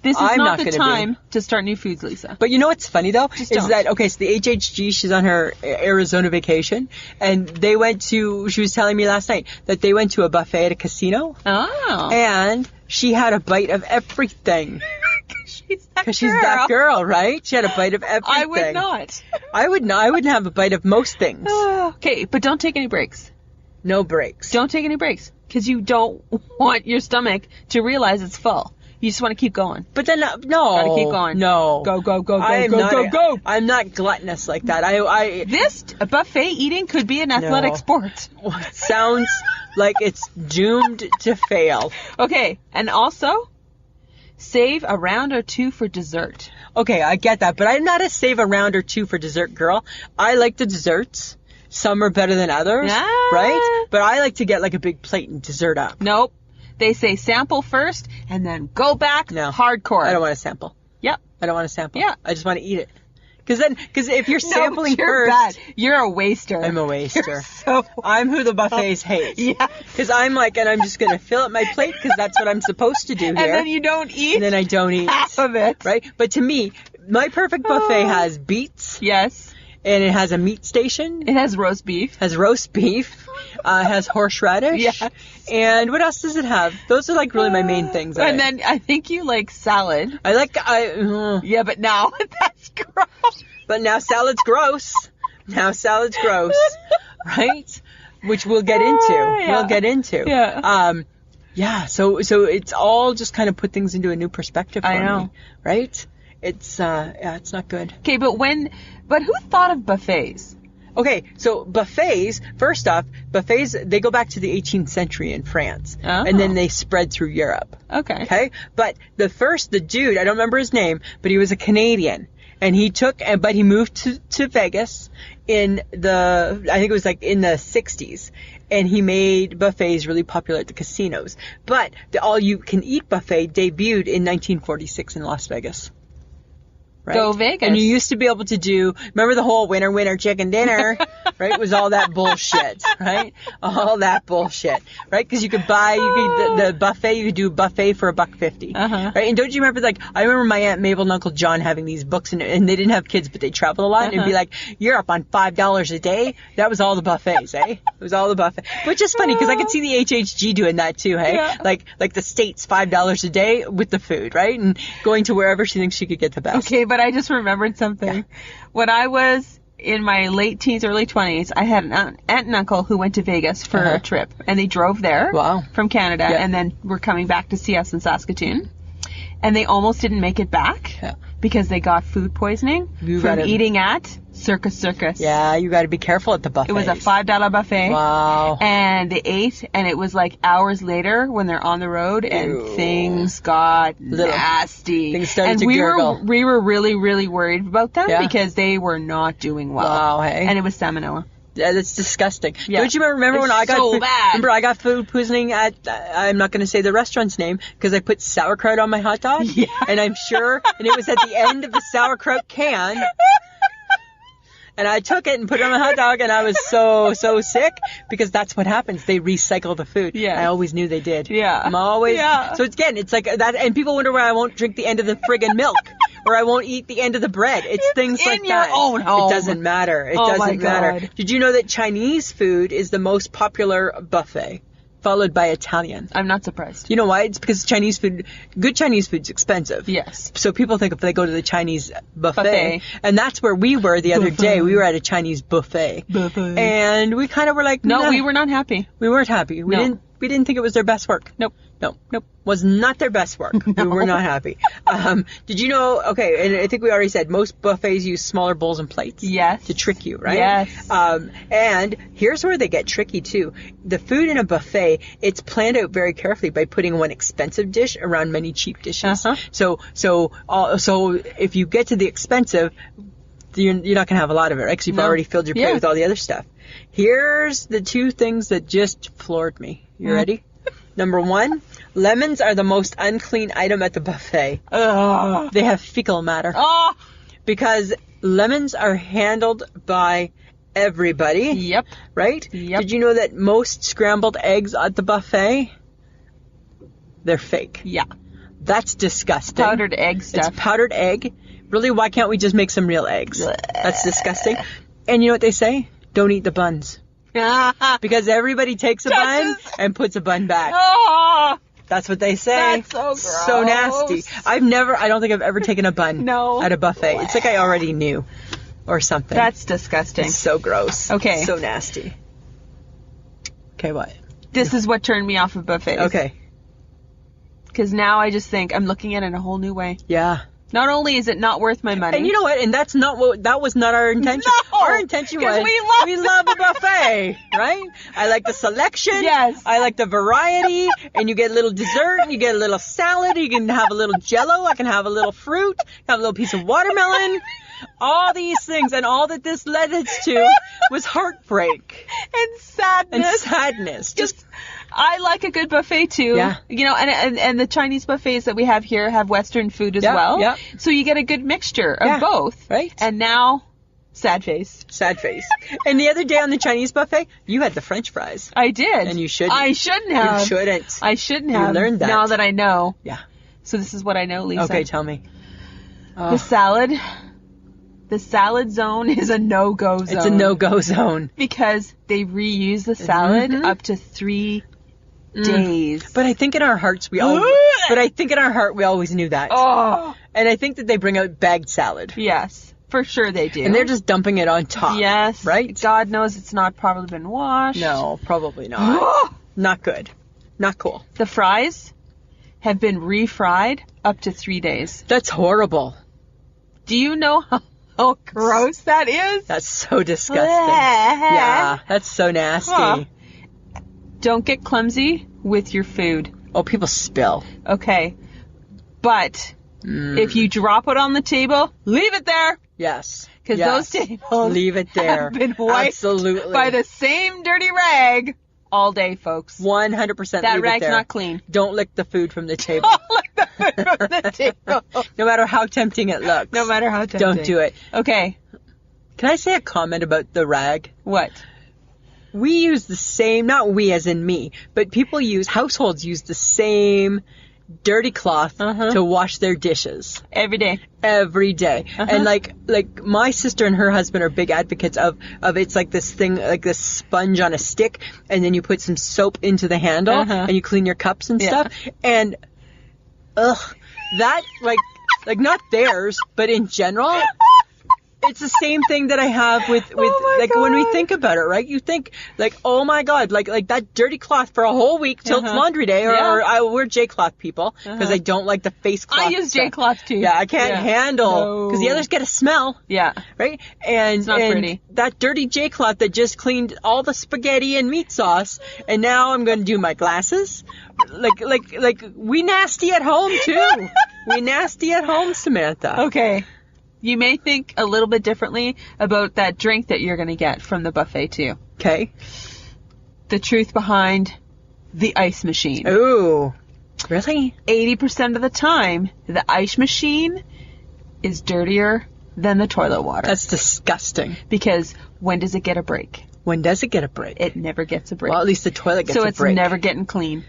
Speaker 1: This is not the time to start new foods, Lisa.
Speaker 2: But you know what's funny, though?
Speaker 1: Just
Speaker 2: is
Speaker 1: don't.
Speaker 2: that, okay, so the HHG, she's on her Arizona vacation, and she was telling me last night that they went to a buffet at a casino.
Speaker 1: Oh.
Speaker 2: And she had a bite of everything.
Speaker 1: Because
Speaker 2: she's that girl, right? She had a bite of everything.
Speaker 1: I would not.
Speaker 2: I would not. I wouldn't have a bite of most things.
Speaker 1: Okay, but don't take any breaks.
Speaker 2: No breaks.
Speaker 1: Don't take any breaks. Because you don't want your stomach to realize it's full. You just want to keep going.
Speaker 2: But then, no.
Speaker 1: Gotta keep going.
Speaker 2: No.
Speaker 1: Go.
Speaker 2: Go. I'm not gluttonous like that.
Speaker 1: This buffet eating could be an athletic sport.
Speaker 2: It sounds like it's doomed to fail.
Speaker 1: Okay, and also, save a round or two for dessert.
Speaker 2: Okay, I get that, but I'm not a save a round or two for dessert girl. I like the desserts. Some are better than others, right? But I like to get like a big plate and dessert up.
Speaker 1: Nope. They say sample first and then go back hardcore.
Speaker 2: I don't want to sample.
Speaker 1: Yep.
Speaker 2: I don't want to sample.
Speaker 1: Yeah.
Speaker 2: I just want to eat it. Because if you're sampling
Speaker 1: you're
Speaker 2: first...
Speaker 1: bad. You're a waster.
Speaker 2: I'm a waster.
Speaker 1: So
Speaker 2: I'm who the buffets hate.
Speaker 1: Yeah.
Speaker 2: Because I'm like, and I'm just going to fill up my plate because that's what I'm supposed to do here.
Speaker 1: And then you don't eat.
Speaker 2: And then I don't eat.
Speaker 1: Half of it.
Speaker 2: Right? But to me, my perfect buffet has beets.
Speaker 1: Yes.
Speaker 2: And it has a meat station.
Speaker 1: It has roast beef.
Speaker 2: Has roast beef. Has horseradish.
Speaker 1: Yes.
Speaker 2: And what else does it have? Those are like really my main things.
Speaker 1: And then I think you like salad. Yeah, but now that's gross.
Speaker 2: But now salad's gross. Right? Which we'll get into.
Speaker 1: Yeah.
Speaker 2: We'll get into.
Speaker 1: Yeah.
Speaker 2: So it's all just kind of put things into a new perspective for me. Right? It's it's not good.
Speaker 1: Okay, but who thought of buffets?
Speaker 2: Okay, so buffets, first off, they go back to the 18th century in France.
Speaker 1: Oh.
Speaker 2: And then they spread through Europe.
Speaker 1: Okay.
Speaker 2: But the dude, I don't remember his name, but he was a Canadian. And he moved to Vegas I think it was like in the 60s. And he made buffets really popular at the casinos. But the all-you-can-eat buffet debuted in 1946 in Las Vegas. Right?
Speaker 1: Go Vegas.
Speaker 2: And you used to be able to remember the whole winner chicken dinner, right? It was all that bullshit, right? All that bullshit, right? Because you could buy, the buffet, you could do a buffet for $1.50, right? And don't you remember, I remember my Aunt Mabel and Uncle John having these books, and they didn't have kids, but they traveled a lot, and it'd be like, you're up on $5 a day. That was all the buffets, eh? It was all the buffet. Which is funny, because I could see the HHG doing that too, hey?
Speaker 1: Yeah.
Speaker 2: Like the States, $5 a day with the food, right? And going to wherever she thinks she could get the best.
Speaker 1: Okay, but I just remembered something. Yeah. When I was in my late teens, early 20s, I had an aunt and uncle who went to Vegas for a trip. And they drove there from Canada and then were coming back to see us in Saskatoon. And they almost didn't make it back because they got food poisoning from eating at Circus.
Speaker 2: Yeah, you got to be careful at the buffet.
Speaker 1: It was a $5 buffet.
Speaker 2: Wow.
Speaker 1: And they ate, and it was like hours later when they're on the road, and things got nasty.
Speaker 2: Things started to gurgle.
Speaker 1: We were really, really worried about them because they were not doing well.
Speaker 2: Wow, hey.
Speaker 1: And it was salmonella.
Speaker 2: Yeah, that's disgusting.
Speaker 1: Yeah.
Speaker 2: Don't you remember when I got
Speaker 1: bad.
Speaker 2: Remember I got food poisoning at I'm not going to say the restaurant's name because I put sauerkraut on my hot dog.
Speaker 1: Yeah.
Speaker 2: And I'm sure, and it was at the end of the sauerkraut can. And I took it and put it on my hot dog, and I was so sick because that's what happens. They recycle the food.
Speaker 1: Yeah.
Speaker 2: I always knew they did.
Speaker 1: Yeah.
Speaker 2: I'm always.
Speaker 1: Yeah.
Speaker 2: So again, it's like that, and people wonder why I won't drink the end of the friggin' milk. Or I won't eat the end of the bread. It's things like that.
Speaker 1: In your own home.
Speaker 2: It doesn't matter. It doesn't matter. Did you know that Chinese food is the most popular buffet, followed by Italian?
Speaker 1: I'm not surprised.
Speaker 2: You know why? It's because good Chinese food's expensive.
Speaker 1: Yes.
Speaker 2: So people think if they go to the Chinese buffet. And that's where we were the other day. We were at a Chinese buffet. And we kind of were like,
Speaker 1: no, we were not happy.
Speaker 2: We weren't happy. We didn't think it was their best work.
Speaker 1: Nope.
Speaker 2: Was not their best work. We were not happy. Did you know, okay, and I think we already said most buffets use smaller bowls and plates.
Speaker 1: Yes.
Speaker 2: To trick you, right?
Speaker 1: Yes.
Speaker 2: And here's where they get tricky too. The food in a buffet, it's planned out very carefully by putting one expensive dish around many cheap dishes. So if you get to the expensive, you're not going to have a lot of it, right? Because you've already filled your plate with all the other stuff. Here's the two things that just floored me. You ready? Number one, lemons are the most unclean item at the buffet.
Speaker 1: Ugh.
Speaker 2: They have fecal matter.
Speaker 1: Oh.
Speaker 2: Because lemons are handled by everybody.
Speaker 1: Yep.
Speaker 2: Right?
Speaker 1: Yep.
Speaker 2: Did you know that most scrambled eggs at the buffet, they're fake?
Speaker 1: Yeah.
Speaker 2: That's disgusting.
Speaker 1: Powdered egg stuff.
Speaker 2: It's powdered egg. Really, why can't we just make some real eggs? That's disgusting. And you know what they say? Don't eat the buns. Because everybody takes a bun and puts a bun back.
Speaker 1: Oh,
Speaker 2: that's what they say.
Speaker 1: That's so gross.
Speaker 2: So nasty. I don't think I've ever taken a bun at a buffet. It's like I already knew or something.
Speaker 1: That's disgusting.
Speaker 2: It's so gross.
Speaker 1: Okay.
Speaker 2: So nasty. Okay, what?
Speaker 1: This is what turned me off of buffets.
Speaker 2: Okay.
Speaker 1: Because now I just think I'm looking at it in a whole new way.
Speaker 2: Yeah.
Speaker 1: Not only is it not worth my money.
Speaker 2: And you know what? And that was not our intention.
Speaker 1: No,
Speaker 2: our intention was we love a buffet, right? I like the selection.
Speaker 1: Yes.
Speaker 2: I like the variety. And you get a little dessert, and you get a little salad, you can have a little jello, I can have a little fruit, have a little piece of watermelon. All these things, and all that this led us to was heartbreak.
Speaker 1: And sadness.
Speaker 2: Just
Speaker 1: I like a good buffet too.
Speaker 2: Yeah.
Speaker 1: You know, and the Chinese buffets that we have here have Western food as well.
Speaker 2: Yeah.
Speaker 1: So you get a good mixture of both.
Speaker 2: Right.
Speaker 1: And now, sad face.
Speaker 2: And the other day on the Chinese buffet, you had the French fries.
Speaker 1: I did.
Speaker 2: And you shouldn't.
Speaker 1: I shouldn't have.
Speaker 2: You shouldn't.
Speaker 1: I shouldn't have.
Speaker 2: You learned that.
Speaker 1: Now that I know.
Speaker 2: Yeah.
Speaker 1: So this is what I know, Lisa.
Speaker 2: Okay, tell me.
Speaker 1: The salad the salad zone is a no-go zone.
Speaker 2: It's a no-go zone.
Speaker 1: Because they reuse the salad up to 3 days.
Speaker 2: But I think in our hearts we always knew that.
Speaker 1: Oh.
Speaker 2: And I think that they bring out bagged salad.
Speaker 1: Yes, for sure they do.
Speaker 2: And they're just dumping it on top.
Speaker 1: Yes.
Speaker 2: Right?
Speaker 1: God knows it's not probably been washed.
Speaker 2: No, probably not. Not good. Not cool.
Speaker 1: The fries have been refried up to 3 days.
Speaker 2: That's horrible.
Speaker 1: Do you know how gross that is?
Speaker 2: That's so disgusting. Yeah, that's so nasty.
Speaker 1: Huh. Don't get clumsy with your food.
Speaker 2: Oh, people spill.
Speaker 1: Okay. But if you drop it on the table, leave it there.
Speaker 2: Yes.
Speaker 1: Because those tables
Speaker 2: leave it there.
Speaker 1: have been wiped
Speaker 2: Absolutely.
Speaker 1: by the same dirty rag all day, folks.
Speaker 2: 100%
Speaker 1: That
Speaker 2: leave
Speaker 1: rag's
Speaker 2: it there.
Speaker 1: not clean.
Speaker 2: Don't lick the food from the table.
Speaker 1: Don't lick the food from the table.
Speaker 2: No matter how tempting it looks.
Speaker 1: No matter how tempting.
Speaker 2: Don't do it.
Speaker 1: Okay.
Speaker 2: Can I say a comment about the rag?
Speaker 1: What?
Speaker 2: We use the same, not we as in me, but households use the same dirty cloth to wash their dishes.
Speaker 1: Every day.
Speaker 2: Every day. And like my sister and her husband are big advocates of it's like this thing, like this sponge on a stick, and then you put some soap into the handle and you clean your cups and stuff. And that like not theirs, but in general, it's the same thing that I have with like God. When we think about it, right? You think like, oh my God, like that dirty cloth for a whole week till it's laundry day, or we're J-cloth people because I don't like the face cloth.
Speaker 1: I use J-cloth too.
Speaker 2: Yeah, I can't handle because the others get a smell.
Speaker 1: Yeah,
Speaker 2: right. And
Speaker 1: it's not pretty.
Speaker 2: That dirty J-cloth that just cleaned all the spaghetti and meat sauce, and now I'm going to do my glasses. Like we nasty at home too. We nasty at home, Samantha.
Speaker 1: Okay. You may think a little bit differently about that drink that you're going to get from the buffet, too.
Speaker 2: Okay.
Speaker 1: The truth behind the ice machine.
Speaker 2: Ooh. Really?
Speaker 1: 80% of the time, the ice machine is dirtier than the toilet water.
Speaker 2: That's disgusting.
Speaker 1: Because when does it get a break?
Speaker 2: When does it get a break?
Speaker 1: It never gets a break.
Speaker 2: Well, at least the toilet gets a break.
Speaker 1: So it's never getting clean.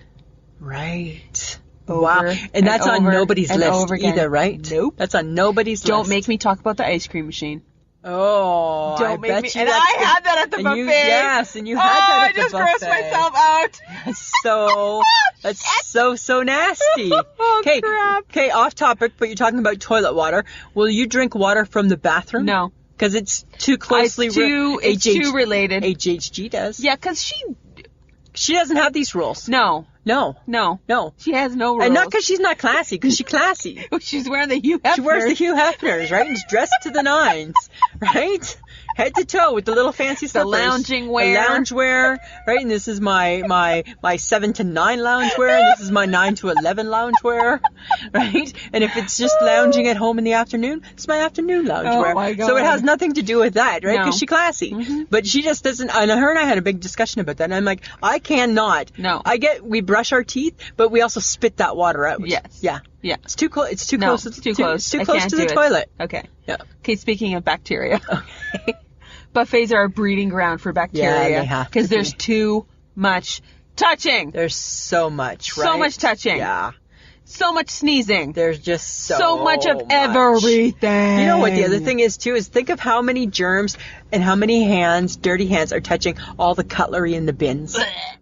Speaker 2: Right.
Speaker 1: Over
Speaker 2: wow. And that's on nobody's list either, right?
Speaker 1: Nope.
Speaker 2: That's on nobody's list.
Speaker 1: Don't make me talk about the ice cream machine.
Speaker 2: Oh,
Speaker 1: don't make me. And I had that at the buffet.
Speaker 2: Yes, and you had that at the buffet.
Speaker 1: I just grossed myself out.
Speaker 2: That's so nasty. Okay,
Speaker 1: crap.
Speaker 2: Okay, off topic, but you're talking about toilet water. Will you drink water from the bathroom?
Speaker 1: No.
Speaker 2: Because it's too closely
Speaker 1: it's too related.
Speaker 2: HHG does.
Speaker 1: Yeah, because
Speaker 2: she doesn't have these rules.
Speaker 1: No.
Speaker 2: She
Speaker 1: has no rules.
Speaker 2: And not because she's not classy, because she's classy.
Speaker 1: She's wearing the Hugh Hefner.
Speaker 2: She wears the Hugh Hefners, right? And she's dressed to the nines, right? Head to toe with the little fancy slippers.
Speaker 1: The lounging wear.
Speaker 2: The lounge wear, right? And this is my 7 to 9 lounge wear, and this is my 9 to 11 lounge wear, right? And if it's just lounging at home in the afternoon, it's my afternoon lounge wear.
Speaker 1: My God.
Speaker 2: So it has nothing to do with that, right?
Speaker 1: No.
Speaker 2: Because she's classy. But she just doesn't, and her and I had a big discussion about that, and I'm like, I cannot.
Speaker 1: No.
Speaker 2: We brush our teeth, but we also spit that water out.
Speaker 1: Yes.
Speaker 2: Yeah.
Speaker 1: Yeah.
Speaker 2: It's too close. It's too close.
Speaker 1: It's too close.
Speaker 2: It's too close to the toilet.
Speaker 1: Okay.
Speaker 2: Yeah.
Speaker 1: Okay, speaking of bacteria. Okay. Buffets are a breeding ground for bacteria.
Speaker 2: Yeah, they have to
Speaker 1: because there's too much touching.
Speaker 2: There's so much, right?
Speaker 1: So much touching.
Speaker 2: Yeah.
Speaker 1: So much sneezing.
Speaker 2: There's just so
Speaker 1: much of everything.
Speaker 2: You know what the other thing is too, is think of how many germs and how many dirty hands are touching all the cutlery in the bins.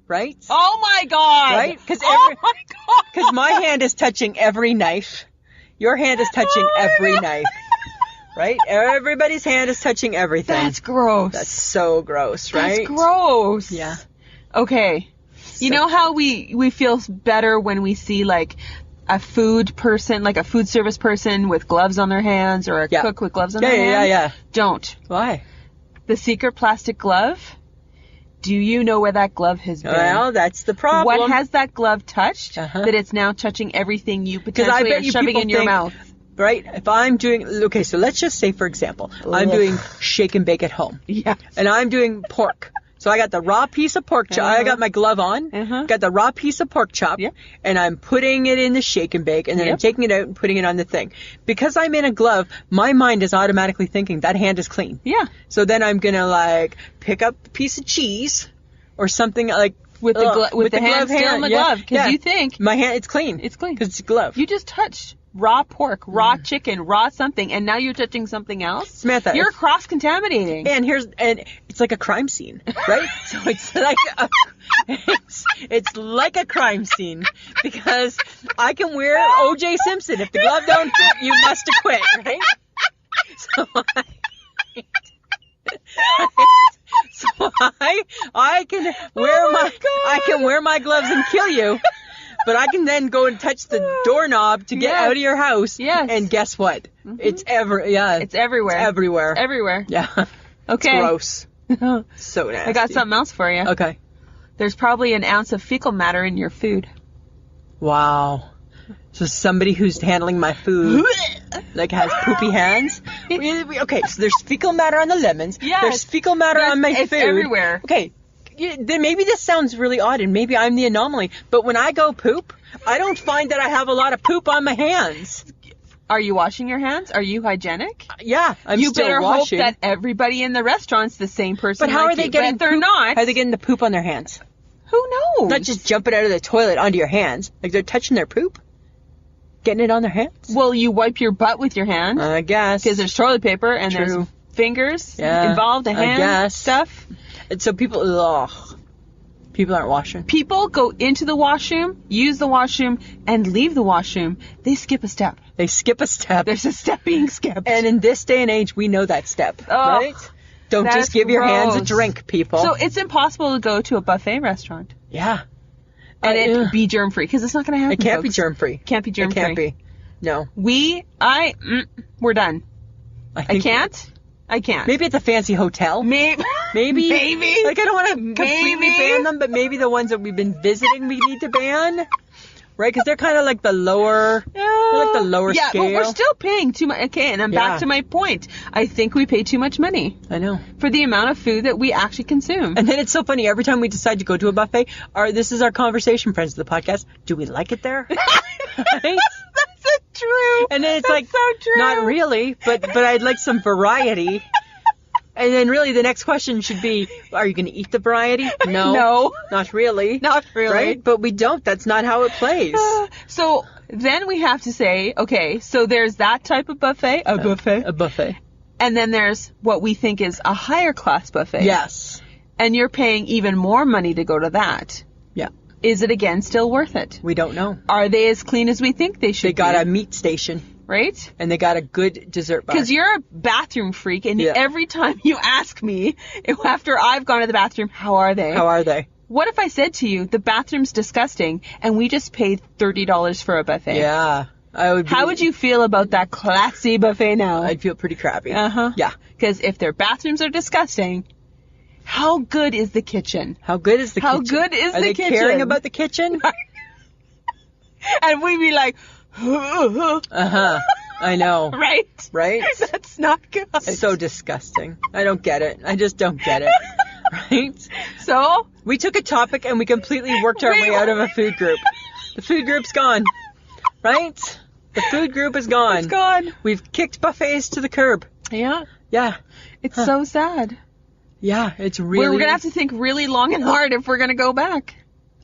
Speaker 2: Right?
Speaker 1: Oh my God.
Speaker 2: Right? Because
Speaker 1: my God.
Speaker 2: Because my hand is touching every knife. Your hand is touching every knife. Right? Everybody's hand is touching everything.
Speaker 1: That's gross.
Speaker 2: That's so gross, right?
Speaker 1: That's gross.
Speaker 2: Yeah.
Speaker 1: Okay. You know how we feel better when we see like a food person, like a food service person with gloves on their hands, or a cook with gloves on their hands?
Speaker 2: Yeah.
Speaker 1: Don't.
Speaker 2: Why?
Speaker 1: The secret plastic glove. Do you know where that glove has been?
Speaker 2: Well, that's the problem.
Speaker 1: What has that glove touched that it's now touching everything you potentially are shoving in your mouth?
Speaker 2: Right? If I'm doing, okay, so let's just say, for example, I'm doing shake and bake at home.
Speaker 1: Yeah.
Speaker 2: And I'm doing pork. So I got the raw piece of pork chop. I got my glove on. Got the raw piece of pork chop.
Speaker 1: Yep.
Speaker 2: And I'm putting it in the shake and bake. And then I'm taking it out and putting it on the thing. Because I'm in a glove, my mind is automatically thinking that hand is clean.
Speaker 1: Yeah.
Speaker 2: So then I'm going to like pick up a piece of cheese or something like
Speaker 1: with the hand still in the glove, because you think
Speaker 2: my hand, it's clean.
Speaker 1: It's clean.
Speaker 2: Because it's a glove.
Speaker 1: You just touched raw pork, raw chicken, raw something, and now you're touching something else.
Speaker 2: Samantha,
Speaker 1: you're cross-contaminating.
Speaker 2: And it's like a crime scene, right? So it's like a crime scene, because I can wear O.J. Simpson. If the glove don't fit, you must acquit, right? So I can wear my gloves and kill you, but I can then go and touch the doorknob to get out of your house.
Speaker 1: Yes.
Speaker 2: And guess what? Mm-hmm. It's everywhere.
Speaker 1: It's everywhere. Everywhere.
Speaker 2: Yeah.
Speaker 1: Okay.
Speaker 2: It's gross. So nasty.
Speaker 1: I got something else for you.
Speaker 2: Okay.
Speaker 1: There's probably an ounce of fecal matter in your food.
Speaker 2: Wow. So somebody who's handling my food like has poopy hands. Okay, so there's fecal matter on the lemons.
Speaker 1: Yes.
Speaker 2: There's fecal matter on my food.
Speaker 1: It's everywhere.
Speaker 2: Okay. Then maybe this sounds really odd, and maybe I'm the anomaly. But when I go poop, I don't find that I have a lot of poop on my hands.
Speaker 1: Are you washing your hands? Are you hygienic?
Speaker 2: Yeah, I'm
Speaker 1: you
Speaker 2: still
Speaker 1: better
Speaker 2: washing.
Speaker 1: hope that everybody in the restaurant's the same person.
Speaker 2: But how
Speaker 1: like
Speaker 2: are they
Speaker 1: you.
Speaker 2: getting?
Speaker 1: But they're
Speaker 2: poop?
Speaker 1: not.
Speaker 2: How are they getting the poop on their hands?
Speaker 1: Who knows?
Speaker 2: Not just jumping out of the toilet onto your hands. Like they're touching their poop, getting it on their hands.
Speaker 1: Well, you wipe your butt with your hand.
Speaker 2: I guess.
Speaker 1: Because there's toilet paper and
Speaker 2: True.
Speaker 1: there's fingers involved, a hand stuff.
Speaker 2: And so people aren't washing.
Speaker 1: People go into the washroom, use the washroom, and leave the washroom. They skip a step.
Speaker 2: They skip a step.
Speaker 1: There's a step being skipped.
Speaker 2: And in this day and age, we know that step, right? Don't just give your hands a drink, people.
Speaker 1: So it's impossible to go to a buffet restaurant.
Speaker 2: Yeah.
Speaker 1: And it be germ-free, because it's not going to happen,
Speaker 2: It can't be
Speaker 1: folks.
Speaker 2: germ-free.
Speaker 1: Can't be germ-free.
Speaker 2: It can't be. No.
Speaker 1: We're done. I can't.
Speaker 2: Maybe at the fancy hotel.
Speaker 1: Maybe.
Speaker 2: Like, I don't want to completely ban them, but maybe the ones that we've been visiting we need to ban. Right? Because they're kind of like the lower, scale.
Speaker 1: Yeah, but we're still paying too much. Okay, and I'm back to my point. I think we pay too much money.
Speaker 2: I know.
Speaker 1: For the amount of food that we actually consume.
Speaker 2: And then it's so funny. Every time we decide to go to a buffet, this is our conversation, friends of the podcast. Do we like it there? Right?
Speaker 1: That's true.
Speaker 2: And then it's
Speaker 1: That's so true.
Speaker 2: Not really, but I'd like some variety. And then really the next question should be, are you going to eat the variety? No. Not really.
Speaker 1: Not really.
Speaker 2: Right? But we don't. That's not how it plays.
Speaker 1: So then we have to say, okay, so there's that type of buffet. A buffet. And then there's what we think is a higher class buffet.
Speaker 2: Yes.
Speaker 1: And you're paying even more money to go to that.
Speaker 2: Yeah.
Speaker 1: Is it again still worth it?
Speaker 2: We don't know.
Speaker 1: Are they as clean as we think they should be?
Speaker 2: They got a meat station.
Speaker 1: Right?
Speaker 2: And they got a good dessert bar.
Speaker 1: Because you're a bathroom freak, and every time you ask me, after I've gone to the bathroom, how are they?
Speaker 2: How are they?
Speaker 1: What if I said to you, the bathroom's disgusting, and we just paid $30 for a buffet?
Speaker 2: Yeah.
Speaker 1: How would you feel about that classy buffet now?
Speaker 2: I'd feel pretty crappy.
Speaker 1: Uh-huh.
Speaker 2: Yeah.
Speaker 1: Because if their bathrooms are disgusting, how good is the kitchen?
Speaker 2: How good is the kitchen?
Speaker 1: How good is the kitchen?
Speaker 2: Are they caring about the kitchen?
Speaker 1: And we'd be like,
Speaker 2: I know.
Speaker 1: Right? That's not good.
Speaker 2: It's so disgusting. I don't get it. I just don't get it. Right?
Speaker 1: So?
Speaker 2: We took a topic and we completely worked our way out of a food group. The food group's gone. Right? The food group is gone.
Speaker 1: It's gone.
Speaker 2: We've kicked buffets to the curb.
Speaker 1: Yeah.
Speaker 2: Yeah.
Speaker 1: It's so sad.
Speaker 2: Yeah, it's really...
Speaker 1: We're going to have to think really long and hard if we're going to go back.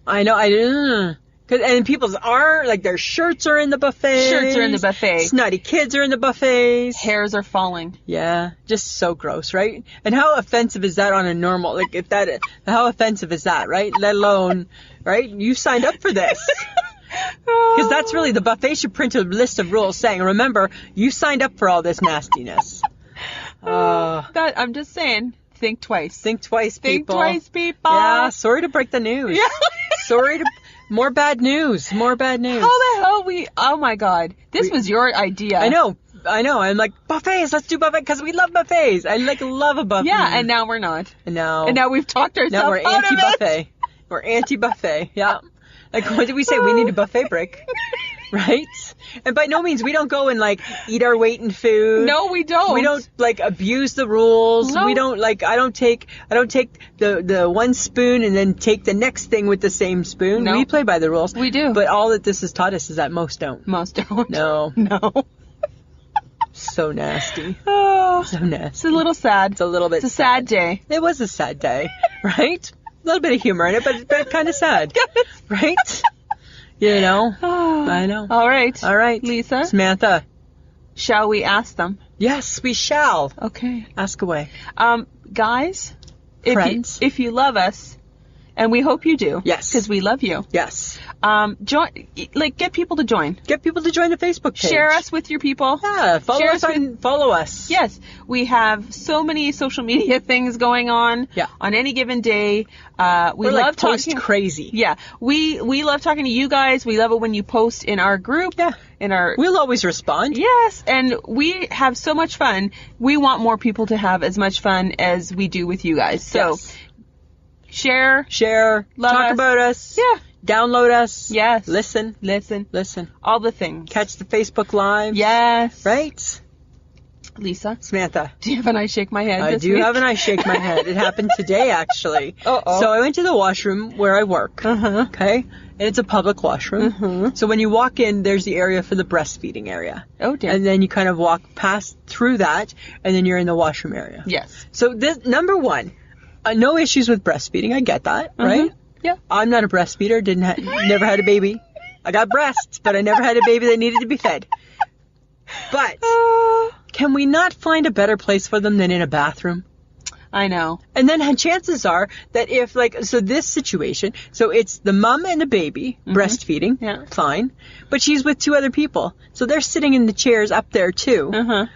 Speaker 2: I know. And people's their shirts are in the buffet. Snotty kids are in the buffets.
Speaker 1: Hairs are falling.
Speaker 2: Yeah, just so gross, right? And how offensive is that on a normal, how offensive is that, right? Let alone, right? You signed up for this. Because that's really, the buffet should print a list of rules saying, remember, you signed up for all this nastiness. I'm
Speaker 1: just saying, think twice.
Speaker 2: Think twice, people.
Speaker 1: Think twice, people.
Speaker 2: Yeah, sorry to break the news.
Speaker 1: Yeah.
Speaker 2: More bad news.
Speaker 1: How the hell oh my God. This was your idea.
Speaker 2: I know. I'm like, buffets, let's do buffet, because we love buffets. I love a buffet.
Speaker 1: Yeah, and now we're not.
Speaker 2: No.
Speaker 1: And now we've talked ourselves
Speaker 2: out of it. Now we're anti-buffet. We're anti-buffet, yeah. Like, what did we say? We need a buffet break. Right? And by no means, we don't go and, eat our weight in food.
Speaker 1: No, we don't.
Speaker 2: We don't, abuse the rules.
Speaker 1: No.
Speaker 2: We don't, I don't take the one spoon and then take the next thing with the same spoon.
Speaker 1: No.
Speaker 2: We play by the rules.
Speaker 1: We do.
Speaker 2: But all that this has taught us is that most don't.
Speaker 1: Most don't.
Speaker 2: No. So nasty.
Speaker 1: Oh.
Speaker 2: So nasty.
Speaker 1: It's a little sad.
Speaker 2: It's a little bit
Speaker 1: It's a sad day.
Speaker 2: It was a sad day, right? A little bit of humor in it, but kind of sad. Right? You know? I know.
Speaker 1: All right.
Speaker 2: All right.
Speaker 1: Lisa.
Speaker 2: Samantha.
Speaker 1: Shall we ask them?
Speaker 2: Yes, we shall.
Speaker 1: Okay.
Speaker 2: Ask away.
Speaker 1: Guys,
Speaker 2: Friends.
Speaker 1: if you love us, and we hope you do.
Speaker 2: Yes.
Speaker 1: Because we love you.
Speaker 2: Yes.
Speaker 1: Join, get people to join.
Speaker 2: Get people to join the Facebook page.
Speaker 1: Share us with your people.
Speaker 2: Yeah, follow us.
Speaker 1: Yes, we have so many social media things going on.
Speaker 2: Yeah.
Speaker 1: On any given day, we
Speaker 2: We're
Speaker 1: love
Speaker 2: like post
Speaker 1: talking.
Speaker 2: crazy.
Speaker 1: Yeah, we love talking to you guys. We love it when you post in our group.
Speaker 2: Yeah. We'll always respond.
Speaker 1: Yes, and we have so much fun. We want more people to have as much fun as we do with you guys. So.
Speaker 2: Yes.
Speaker 1: Share, love
Speaker 2: talk
Speaker 1: us.
Speaker 2: about us.
Speaker 1: Yeah.
Speaker 2: Download us.
Speaker 1: Yes.
Speaker 2: Listen.
Speaker 1: Listen. All the things.
Speaker 2: Catch the Facebook Live.
Speaker 1: Yes.
Speaker 2: Right?
Speaker 1: Lisa.
Speaker 2: Samantha.
Speaker 1: Do you have an I shake my head
Speaker 2: I
Speaker 1: this
Speaker 2: do
Speaker 1: week?
Speaker 2: have an I shake my head. It happened today, actually.
Speaker 1: Uh-oh.
Speaker 2: So I went to the washroom where I work.
Speaker 1: Uh-huh.
Speaker 2: Okay? And it's a public washroom.
Speaker 1: Mm-hmm.
Speaker 2: So when you walk in, there's the area for the breastfeeding area.
Speaker 1: Oh, dear.
Speaker 2: And then you kind of walk past through that, and then you're in the washroom area.
Speaker 1: Yes.
Speaker 2: So this, number one, no issues with breastfeeding. I get that, right?
Speaker 1: Yeah.
Speaker 2: I'm not a breastfeeder. Never had a baby. I got breasts, but I never had a baby that needed to be fed. But can we not find a better place for them than in a bathroom?
Speaker 1: I know.
Speaker 2: And then chances are that if this situation, so it's the mom and the baby breastfeeding,
Speaker 1: Yeah.
Speaker 2: fine, but she's with two other people. So they're sitting in the chairs up there too.
Speaker 1: Uh-huh.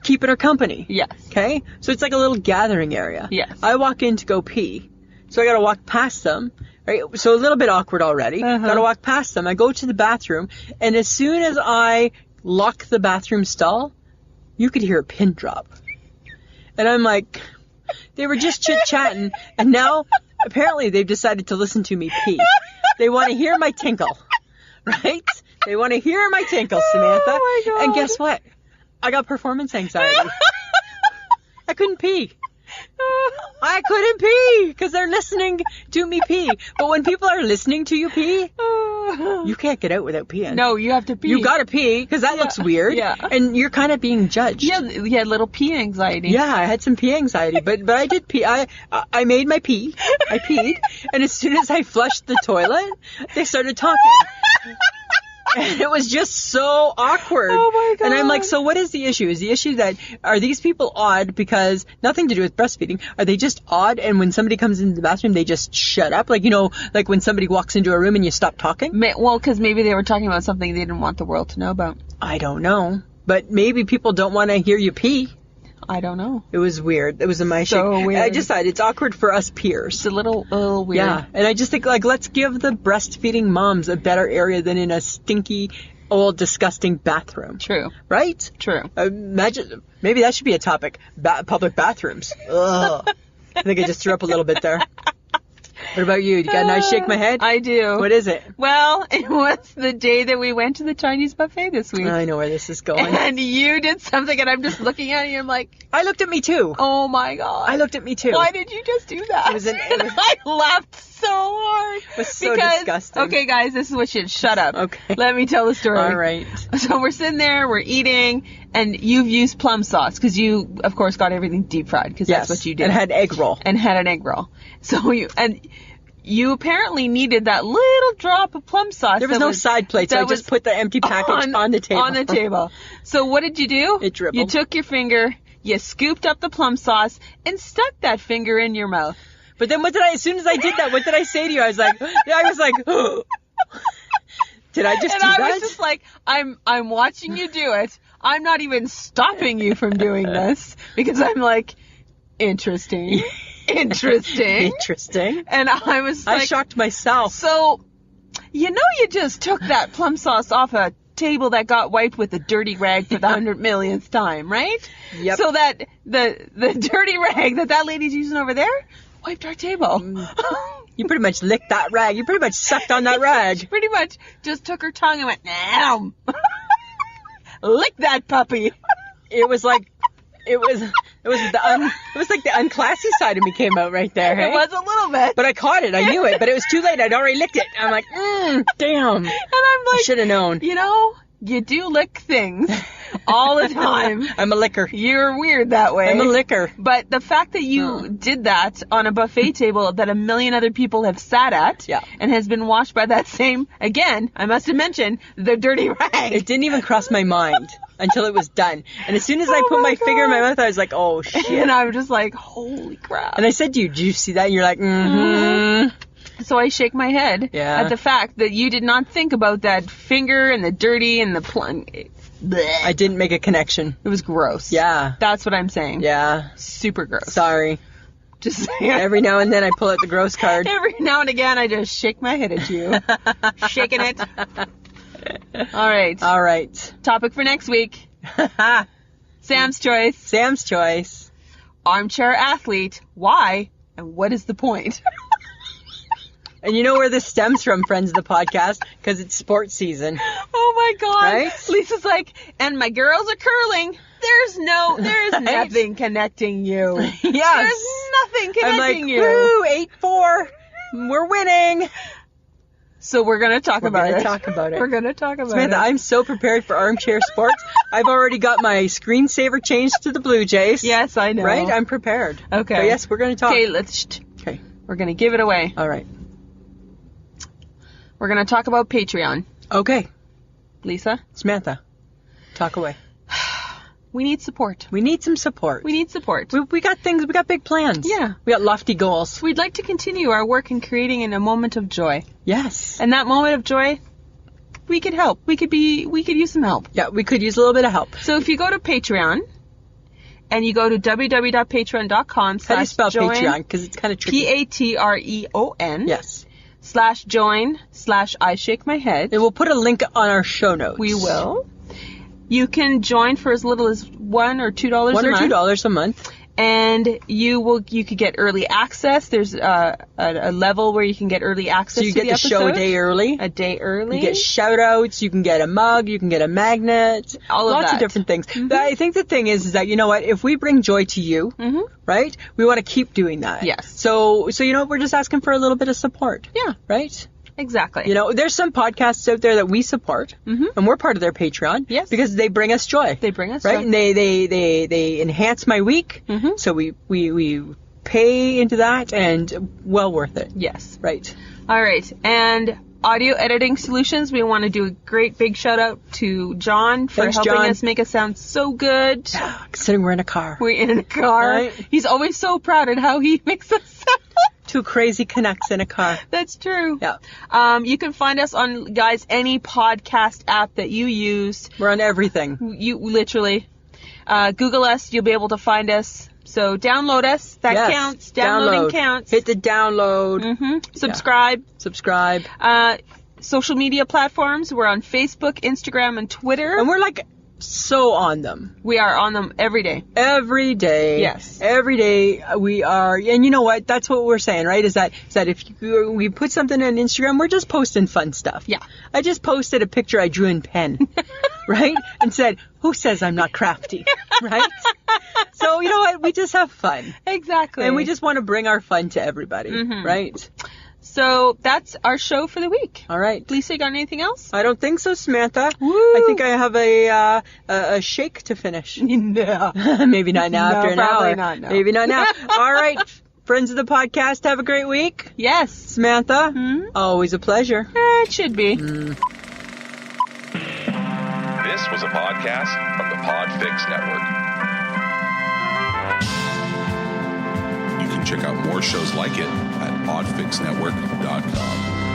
Speaker 2: Keeping her company.
Speaker 1: Yes.
Speaker 2: Okay? So it's like a little gathering area.
Speaker 1: Yes.
Speaker 2: I walk in to go pee. So I gotta walk past them. Right? So a little bit awkward already.
Speaker 1: Uh-huh.
Speaker 2: Gotta walk past them. I go to the bathroom, and as soon as I lock the bathroom stall, you could hear a pin drop. And I'm like, they were just chit-chatting, and now apparently they've decided to listen to me pee. They want to hear my tinkle. Right? They want to hear my tinkle, Samantha.
Speaker 1: Oh my God.
Speaker 2: And guess what? I got performance anxiety. I couldn't pee. I couldn't pee because they're listening to me pee. But when people are listening to you pee, you can't get out without peeing.
Speaker 1: No, you have to pee.
Speaker 2: You gotta pee because that looks weird.
Speaker 1: Yeah.
Speaker 2: And you're kind of being judged.
Speaker 1: Yeah, you had little pee anxiety.
Speaker 2: Yeah, I had some pee anxiety, but I did pee. I made my pee. I peed, and as soon as I flushed the toilet, they started talking. And it was just so awkward.
Speaker 1: Oh my God.
Speaker 2: And I'm like, so what is the issue? Is the issue that, are these people odd because, nothing to do with breastfeeding, are they just odd and when somebody comes into the bathroom they just shut up? Like, like when somebody walks into a room and you stop talking?
Speaker 1: Well, because maybe they were talking about something they didn't want the world to know about.
Speaker 2: I don't know. But maybe people don't want to hear you pee.
Speaker 1: I don't know.
Speaker 2: It was weird. It was a my
Speaker 1: So
Speaker 2: shake.
Speaker 1: weird.
Speaker 2: I decided it's awkward for us peers.
Speaker 1: It's a little weird.
Speaker 2: Yeah, and I just think, let's give the breastfeeding moms a better area than in a stinky, old, disgusting bathroom.
Speaker 1: True.
Speaker 2: Right?
Speaker 1: True.
Speaker 2: Imagine, maybe that should be a topic. Public bathrooms. Ugh. I think I just threw up a little bit there. What about you? You got a nice shake my head?
Speaker 1: I do.
Speaker 2: What is it?
Speaker 1: Well, it was the day that we went to the Chinese buffet this week.
Speaker 2: I know where this is going.
Speaker 1: And you did something, and I'm just looking at you, I'm like,
Speaker 2: I looked at me too.
Speaker 1: oh my God.
Speaker 2: I looked at me too.
Speaker 1: Why did you just do that?
Speaker 2: It was
Speaker 1: I laughed so hard.
Speaker 2: It was so disgusting.
Speaker 1: Okay, guys, this is what you shut up.
Speaker 2: Okay.
Speaker 1: Let me tell the story.
Speaker 2: All right.
Speaker 1: So we're sitting there, we're eating, and you've used plum sauce because you, of course, got everything deep fried because
Speaker 2: Yes.
Speaker 1: that's what you did.
Speaker 2: And had egg roll.
Speaker 1: And had an egg roll. So you apparently needed that little drop of plum sauce.
Speaker 2: There was no side plate, so I just put the empty package on the table.
Speaker 1: On the table. So what did you do?
Speaker 2: It dribbled.
Speaker 1: You took your finger, you scooped up the plum sauce, and stuck that finger in your mouth.
Speaker 2: But then as soon as I did that, what did I say to you? I was like, did I just do that?
Speaker 1: And I was just like, I'm watching you do it. I'm not even stopping you from doing this because I'm like, interesting. Interesting. And I was like,
Speaker 2: I shocked myself.
Speaker 1: So, you just took that plum sauce off a table that got wiped with a dirty rag for the 100 millionth time, right?
Speaker 2: Yep.
Speaker 1: So that the dirty rag that lady's using over there wiped our table.
Speaker 2: You pretty much licked that rag. You pretty much sucked on that rag.
Speaker 1: She pretty much just took her tongue and went, "Nom." Lick that puppy.
Speaker 2: It was like the unclassy side of me came out right there. Hey?
Speaker 1: It was a little bit.
Speaker 2: But I caught it. I knew it. But it was too late. I'd already licked it. I'm like, damn.
Speaker 1: And I'm like,
Speaker 2: I should have known.
Speaker 1: You do lick things. all the time.
Speaker 2: I'm a licker.
Speaker 1: You're weird that way.
Speaker 2: I'm a licker.
Speaker 1: But the fact that you did that on a buffet table that a million other people have sat at and has been washed by that same, again, I must have mentioned, the dirty rag.
Speaker 2: It didn't even cross my mind until it was done. And as soon as I put my finger in my mouth, I was like, oh, shit.
Speaker 1: And I'm just like, holy crap.
Speaker 2: And I said to you, did you see that? And you're like, mm-hmm.
Speaker 1: So I shake my head at the fact that you did not think about that finger and the dirty and the
Speaker 2: I didn't make a connection.
Speaker 1: It was gross.
Speaker 2: Yeah.
Speaker 1: That's what I'm saying.
Speaker 2: Yeah.
Speaker 1: Super gross.
Speaker 2: Sorry.
Speaker 1: Just saying.
Speaker 2: Every now and then I pull out the gross card.
Speaker 1: Every now and again I just shake my head at you. Shaking it. All right.
Speaker 2: All right.
Speaker 1: Topic for next week. Sam's choice.
Speaker 2: Sam's choice.
Speaker 1: Armchair athlete. Why? And what is the point?
Speaker 2: And you know where this stems from, friends of the podcast? Because it's sports season.
Speaker 1: Oh my God.
Speaker 2: Right?
Speaker 1: Lisa's like, and my girls are curling. There's nothing connecting you.
Speaker 2: Yes.
Speaker 1: There's nothing connecting you.
Speaker 2: Woo, 8-4. We're winning.
Speaker 1: So we're going to talk about it.
Speaker 2: We're going to talk about it.
Speaker 1: We're going to talk about
Speaker 2: Samantha,
Speaker 1: it.
Speaker 2: I'm so prepared for armchair sports. I've already got my screensaver changed to the Blue Jays.
Speaker 1: Yes, I know.
Speaker 2: Right? I'm prepared.
Speaker 1: Okay.
Speaker 2: But yes, we're going to talk.
Speaker 1: Okay, we're going to give it away.
Speaker 2: All right.
Speaker 1: We're going to talk about Patreon.
Speaker 2: Okay.
Speaker 1: Lisa?
Speaker 2: Samantha, talk away.
Speaker 1: We need support.
Speaker 2: We need some support.
Speaker 1: We need support.
Speaker 2: We got things. We got big plans.
Speaker 1: Yeah.
Speaker 2: We got lofty goals.
Speaker 1: We'd like to continue our work in creating a moment of joy.
Speaker 2: Yes.
Speaker 1: And that moment of joy, we could help. We could use some help.
Speaker 2: Yeah, we could use a little bit of help.
Speaker 1: So if you go to Patreon and you go to www.patreon.com/join.
Speaker 2: How do you spell Patreon? Because it's kind of tricky.
Speaker 1: Patreon.
Speaker 2: Yes.
Speaker 1: /join/I shake my head.
Speaker 2: And we'll put a link on our show notes.
Speaker 1: We will. You can join for as little as $1 or $2 a month.
Speaker 2: $1 or $2 a month.
Speaker 1: And you could get early access. There's a level where you can get early access.
Speaker 2: So you get the show a day early.
Speaker 1: A day early.
Speaker 2: You get shout outs. You can get a mug. You can get a magnet. Lots of different things.
Speaker 1: Mm-hmm.
Speaker 2: But I think the thing is that, you know what? If we bring joy to you, right? We want to keep doing that.
Speaker 1: Yes.
Speaker 2: So you know, we're just asking for a little bit of support.
Speaker 1: Yeah.
Speaker 2: Right?
Speaker 1: Exactly.
Speaker 2: You know, there's some podcasts out there that we support, and we're part of their Patreon.
Speaker 1: Yes.
Speaker 2: Because they bring us joy.
Speaker 1: They bring us
Speaker 2: joy.
Speaker 1: Right?
Speaker 2: And they enhance my week. So we pay into that, and well worth it.
Speaker 1: Yes.
Speaker 2: Right.
Speaker 1: All right. And audio editing solutions, we want to do a great big shout out to John for helping us make us sound so good.
Speaker 2: Yeah, considering we're in a car.
Speaker 1: We're in a car.
Speaker 2: Right?
Speaker 1: He's always so proud at how he makes us sound.
Speaker 2: Two crazy Canucks in a car.
Speaker 1: That's true.
Speaker 2: Yeah.
Speaker 1: You can find us on, guys, any podcast app that you use.
Speaker 2: We're on everything.
Speaker 1: You literally. Google us. You'll be able to find us. So download us. That counts. Downloading counts.
Speaker 2: Hit the download.
Speaker 1: Subscribe.
Speaker 2: Yeah. Subscribe.
Speaker 1: Social media platforms. We're on Facebook, Instagram, and Twitter.
Speaker 2: And we're like so on them.
Speaker 1: We are on them every day.
Speaker 2: Every day.
Speaker 1: Yes. Every
Speaker 2: day we are. And you know what? That's what we're saying, right? Is that if we put something on Instagram, we're just posting fun stuff.
Speaker 1: Yeah.
Speaker 2: I just posted a picture I drew in pen, right? And said, who says I'm not crafty, right? So you know what? We just have fun.
Speaker 1: Exactly.
Speaker 2: And we just want to bring our fun to everybody, right?
Speaker 1: So that's our show for the week.
Speaker 2: All right.
Speaker 1: Lisa, you got anything else?
Speaker 2: I don't think so, Samantha.
Speaker 1: Woo.
Speaker 2: I think I have a shake to finish.
Speaker 1: No.
Speaker 2: Maybe not now after an hour.
Speaker 1: Probably not now.
Speaker 2: Maybe not now. All right. Friends of the podcast, have a great week.
Speaker 1: Yes.
Speaker 2: Samantha, always a pleasure.
Speaker 1: It should be.
Speaker 3: This was a podcast from the Podfix Network. You can check out more shows like it at podfixnetwork.com.